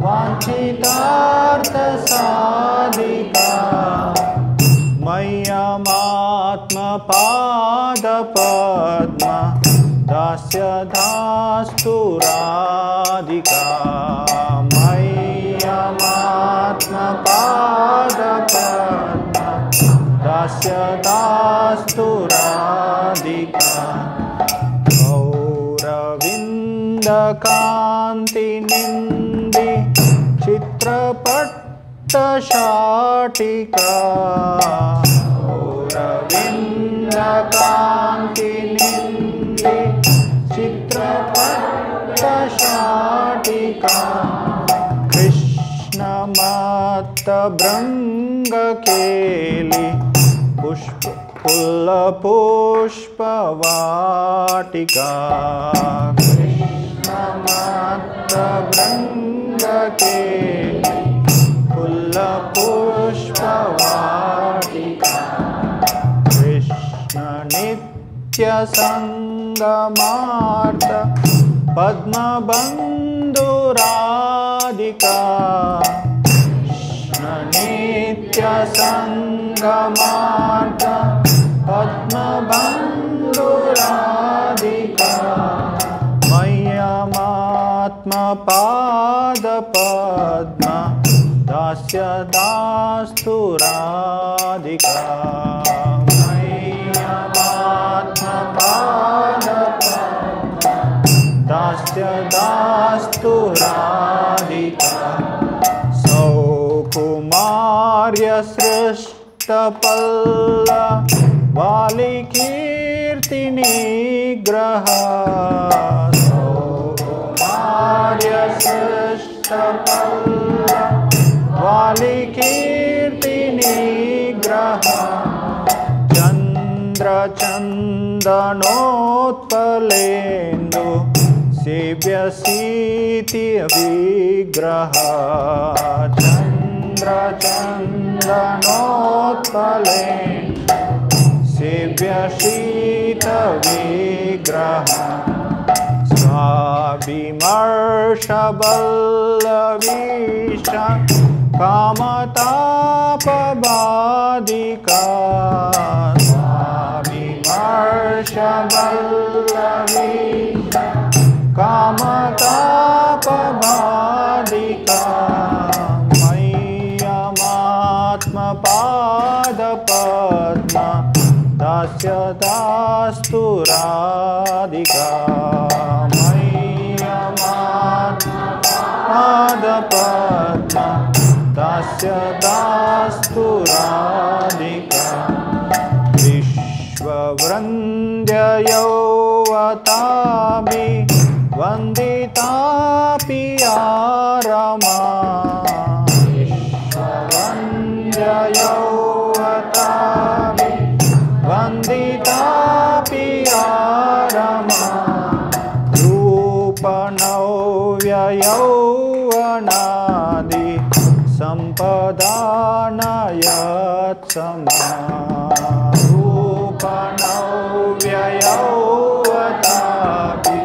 ವಾಂಛಿತಾರ್ಥ ಸಾಧಿಕಾ ಮಯ್ಯಮಾತ್ಮ ಪಾದ ಪದ್ಮ ದಾಸ್ಯಧಾಸ್ತು ರಾಧಿಕಾ ಮಯ್ಯಮಾತ್ಮ ಪಾದ ಪದ್ಮ ದಾಸ್ಯಧಾಸ್ತು ರಾಧಿಕಾ ಗೌರವಿಂದ ಕಾಂತಿ ನಿಂದಿ ಚಿತ್ರಪಟ್ಟ ಶಾಟಿಕಾ ಗೌರವಿಂದ ಕಾಂತಿ ನಿಂದಿ ಚಿತ್ರಪಟ್ಟ ಶಾಟಿಕಾ ಕೃಷ್ಣ ಮತ್ತ ಭೃಂಗ ಕೇಲಿ ಪುಷ್ಪ ಫುಲ್ಲ ಪುಷ್ಪವಾಟಿಕಾ ಕೃಷ್ಣ ಮತ್ತ ಭೃಂಗ ಕೇಲಿ ಫುಲ್ಲ ಪುಷ್ಪವಾಟಿಕಾ ಕೃಷ್ಣ ನಿತ್ಯ ಸಂಗಮಾರ್ಥ ಪದ್ಮಬಂಧು ರಾಧಿಕಾ ಕೃಷ್ಣ ನಿತ್ಯ ಸಂಗಮಾರ್ಥ ಪದ್ಮಬಂಧು ರಾಧಿಕಾ ಮಯ್ಯಮಾತ್ಮ ಪಾದ ಪದ್ಮ ದಾಸ್ಯಧಾಸ್ತು ರಾಧಿಕಾ ಮಯ್ಯಮಾತ್ಮ ಪಾದ ಪದ್ಮ ದಾಸ್ಯಧಾಸ್ತು ರಾಧಿಕಾ ಸೌಕುಮಾರ್ಯ ಸೃಷ್ಟಪಲ್ಲ ವಾಲಿಕೀರ್ತಿ ನಿಗ್ರಹ ಸೌಕುಮಾರ್ಯ ಸೃಷ್ಟಪಲ್ಲ ವಾಲಿಕೀರ್ತಿ ನಿಗ್ರಹ ಚಂದ್ರ ಚಂದನೋತ್ಪಲೇಂದು ಸೇವ್ಯ ಸೀತಿ ವಿಗ್ರಹ ಚಂದ್ರ ಚಂದನೋತ್ಪಲೇಂದು ಸೇವ್ಯ ಶೀತ ವಿಗ್ರಹ ಸ್ವಾಭಿಮರ್ಷ ಬಲ್ಲವೀಶ ಕಾಮತಾಪಬಾಧಿಕಾ ಸ್ವಾಭಿಮರ್ಷ ಬಲ್ಲವೀಶ ಕಾಮತಾಪಬಾಧಿಕಾ ಮಯ್ಯಮಾತ್ಮ ಪಾದ ಪದ್ಮ ದಾಸ್ಯಧಾಸ್ತು ರಾಧಿಕಾ ಮಯ್ಯಮಾತ್ಮ ಪಾದ ಪದ್ಮ ದಾಸ್ಯಧಾಸ್ತು ರಾಧಿಕಾ ವಿಶ್ವವೃಂದ್ಯ ಯೌವತಾಭಿ ವಂದಿತಾಪಿ ರಮಾ ವಿಶ್ವವೃಂದ್ಯ ಯೌವತಾಭಿ ವಂದಿತಾಪಿ यौवनादि सम्पदानयत्समा रूपनव्ययौवतापि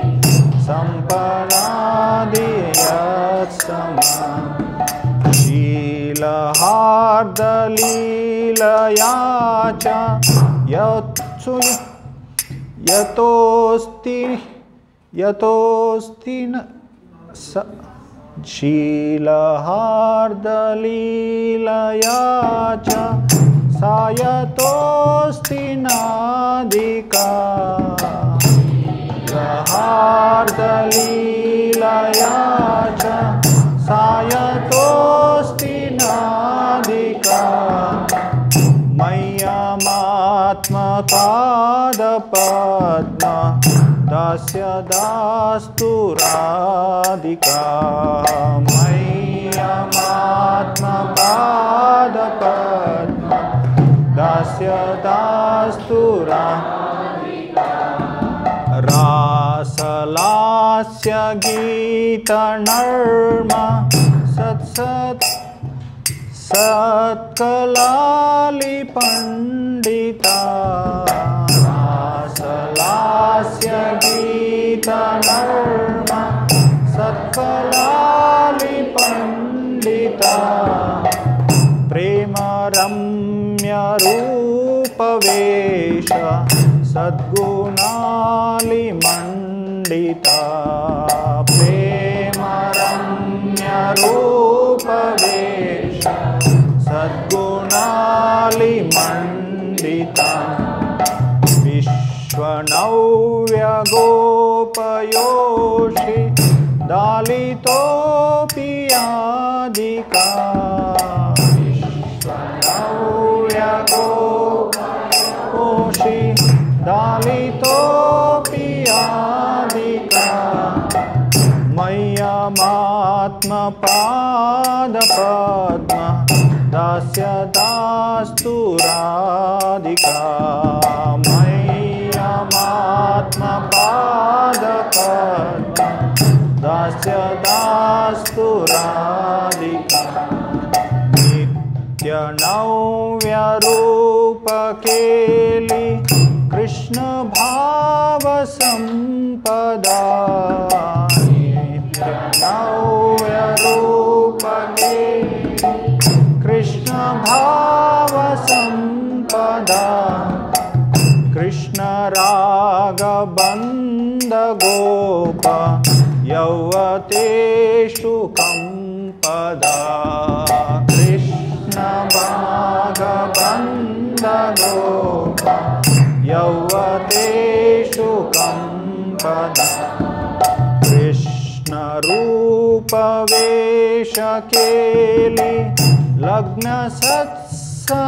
सम्पदादियत्समा शीलहार्दलीलया च यतोस्ति न शीलहार्दलीलया च सा यतोस्ति नाधिका शीलहार्दलीलया च सा यतोस्ति नाधिका मय्यमात्मपादपद्मा दास्य दास्तु राधिका मय्यमात्मपादपद्मा दास्य दास्तु राधिका रासलास्य गीतनर्मा सत्कलाली पंडिता रासलास्य गीतनर्मा सत्कलाली पंडिता प्रेमरम्य रूपवेश सद्गुणाली मंडिता प्रेमरम्य रूपवेश सद्गुणाली मंडिता विश्वनव्य गोपयोषि दालितोऽपि यादिका विश्वनव्य गोपयोषि दालितोऽपि यादिका मय्यमात्मपादपद्मा दास्य दास्तु राधिका मय्यमात्मपादपद्मा दास्य दास्तु राधिका नित्यनव्यरूपकेली कृष्ण भाव संपदा नित्यनव्यरूपकेली कृष्ण भाव संपदा कृष्ण राग बंद गोप यौवतेषु कंपदा कृष्ण राग बंद गोप यौवतेषु कंपदा कृष्ण रूप वेश केली लग्न सत्समाधिका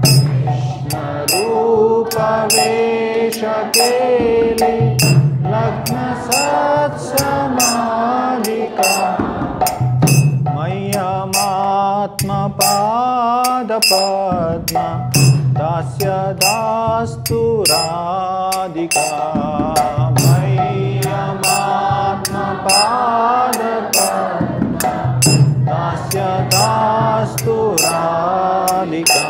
कृष्ण रूप वेश केली लग्न सत्समाधिका मय्यमात्मपादपद्मा दास्य दास्तु राधिका मय्यमात्मपादपद्मा दास्य दास्तु राधिका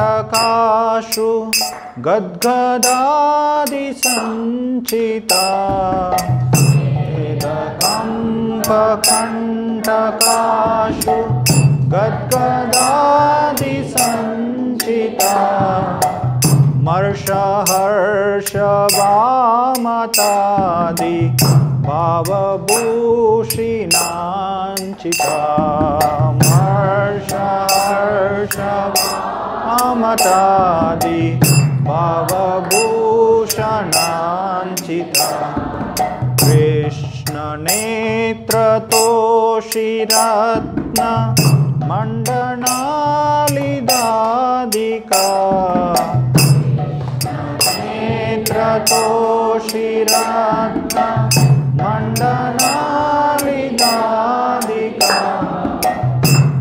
स्वेदकम्पकण्टकाशु गद्गदादिसञ्चिता स्वेदकम्पकण्टकाशु गद्गदादिसञ्चिता मर्षहर्षवामतादि भावभूषिणाञ्चिता मर्षहर्षवामतादि भावभूषणाञ्चिता कृष्णनेत्रतोषिरत्न मण्डनालिदादिका नेत्रतोषिरत्न मण्डनालिदादिका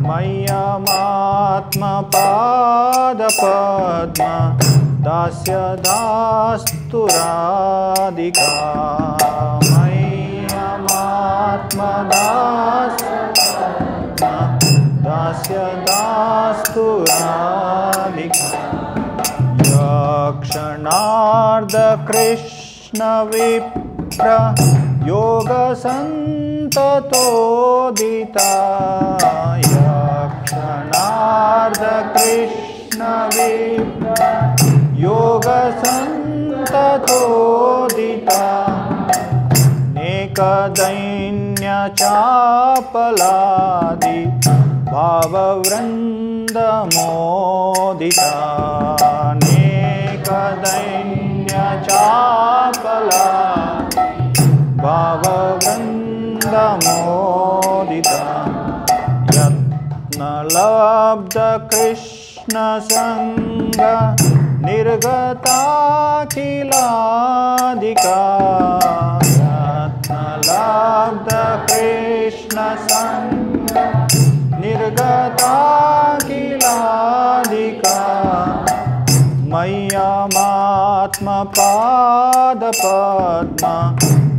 मय्यमात्मपादपद्मा पद्मा दास्य दास्तु राधिका मह्यमात्मदास्य दास्य दास्तु राधिका यक्षणार्ध कृष्ण विप्र योग संततोदिता यक्षणार्ध कृष्ण विप्र योग संततोदिता नेकदैन्य चापलादि भाववृन्द मोदिता नेकदैन्य चापलादि भाववृन्द मोदिता यत्नलब्ध कृष्ण संग निर्गताखिलादिका यत्नलब्ध कृष्ण संग निर्गताखिलादिका मह्यमात्मपादपद्मा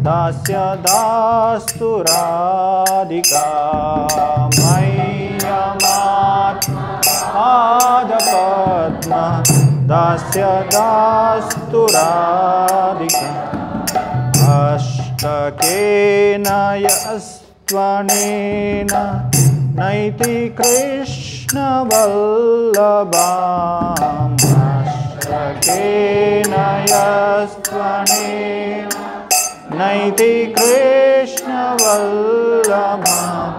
दास्य दास्तु राधिका मह्यमात्मपादपद्मा दास्य दास्तु राधिका अष्टकेन यस्त्वनेन नैति कृष्ण वल्लभाम् अष्टकेन यस्त्वनेन नैति कृष्ण वल्लभाम्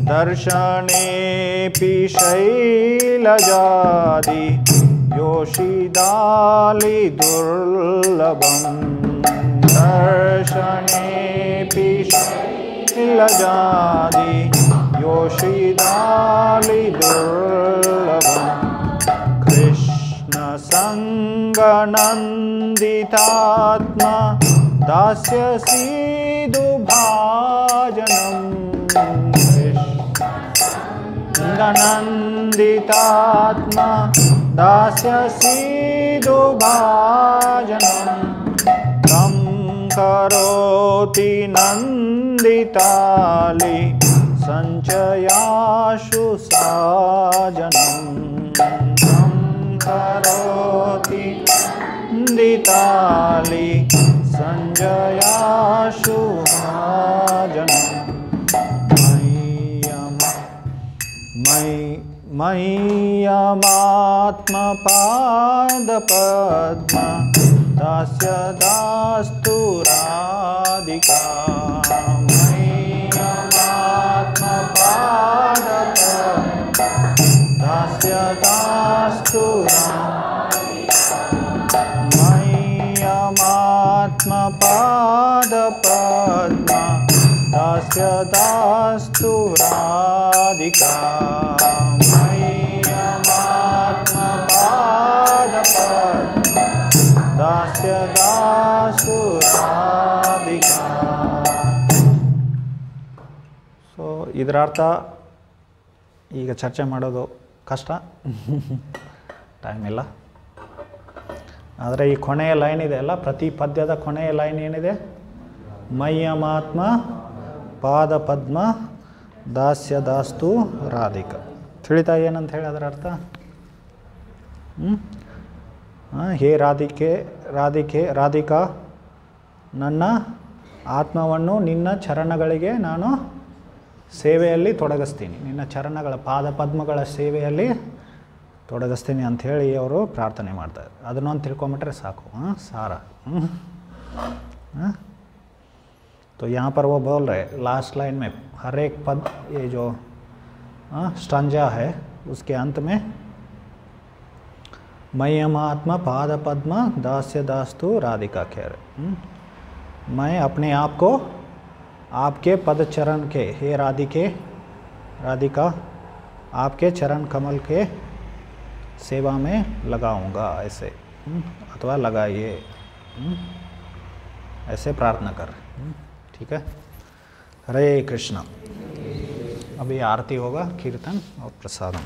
दर्शनेऽपि शैलजादि योषिदालि दुर्लभम् दर्शनेऽपि शैलजादि योषिदालि दुर्लभम् कृष्ण संगनन्दितात्मा दास्यसि दुभाजनम् कृष्णनन्दितात्मा दास्यसि दुभाजनम् तं करोति नन्दितालि सञ्चयाशु साजनम् तं करोति नन्दितालि सञ्जयाशु साजनम् मह्यमात्मपादपद्मा दास्य दास्तु राधिका मह्यमात्मपादपद्मा दास्य दास्तु मह्यमात्मपादपद्मा दास्य दास्तु राधिका मह्यमात्मपादपद्मा दास्य दास्तु राधिका. ಸೊ ಇದರ ಅರ್ಥ ಈಗ ಚರ್ಚೆ ಮಾಡೋದು ಕಷ್ಟ, ಟೈಮ್ ಇಲ್ಲ. ಆದರೆ ಈ ಕೊನೆಯ ಲೈನ್ ಇದೆ ಅಲ್ಲ, ಪ್ರತಿ ಪದ್ಯದ ಕೊನೆಯ ಲೈನ್ ಏನಿದೆ? ಮಯ್ಯಮಾತ್ಮ ಪಾದಪದ್ಮ ದಾಸ್ಯ ದಾಸ್ತು ರಾಧಿಕ. ತಿಳಿತಾ ಏನಂತ ಹೇಳಿ ಅದರ ಅರ್ಥ? ಹೇ ರಾಧಿಕಾ, ನನ್ನ ಆತ್ಮವನ್ನು ನಿನ್ನ ಚರಣಗಳಿಗೆ ನಾನು ಸೇವೆಯಲ್ಲಿ ತೊಡಗಿಸ್ತೀನಿ, ನಿನ್ನ ಚರಣಗಳ ಪಾದಪದ್ಮಗಳ ಸೇವೆಯಲ್ಲಿ ತೊಡಗಿಸ್ತೀನಿ ಅಂಥೇಳಿ ಅವರು ಪ್ರಾರ್ಥನೆ ಮಾಡ್ತಾರೆ. ಅದನ್ನೊಂದು ತಿಳ್ಕೊಂಬಿಟ್ರೆ ಸಾಕು, ಸಾರ. तो यहाँ पर वो बोल रहे लास्ट लाइन में हर एक पद, ये जो स्टंजा है उसके अंत में मह्यमात्म पाद पद्म दास्य दास्तु राधिका खेर, मैं अपने आप को आपके पद चरण के, हे राधिका आपके चरण कमल के सेवा में लगाऊंगा, ऐसे अथवा लगाइए, ऐसे प्रार्थना कर. ठीक है. हरे कृष्णा. अभी आरती होगा, कीर्तन और प्रसादम.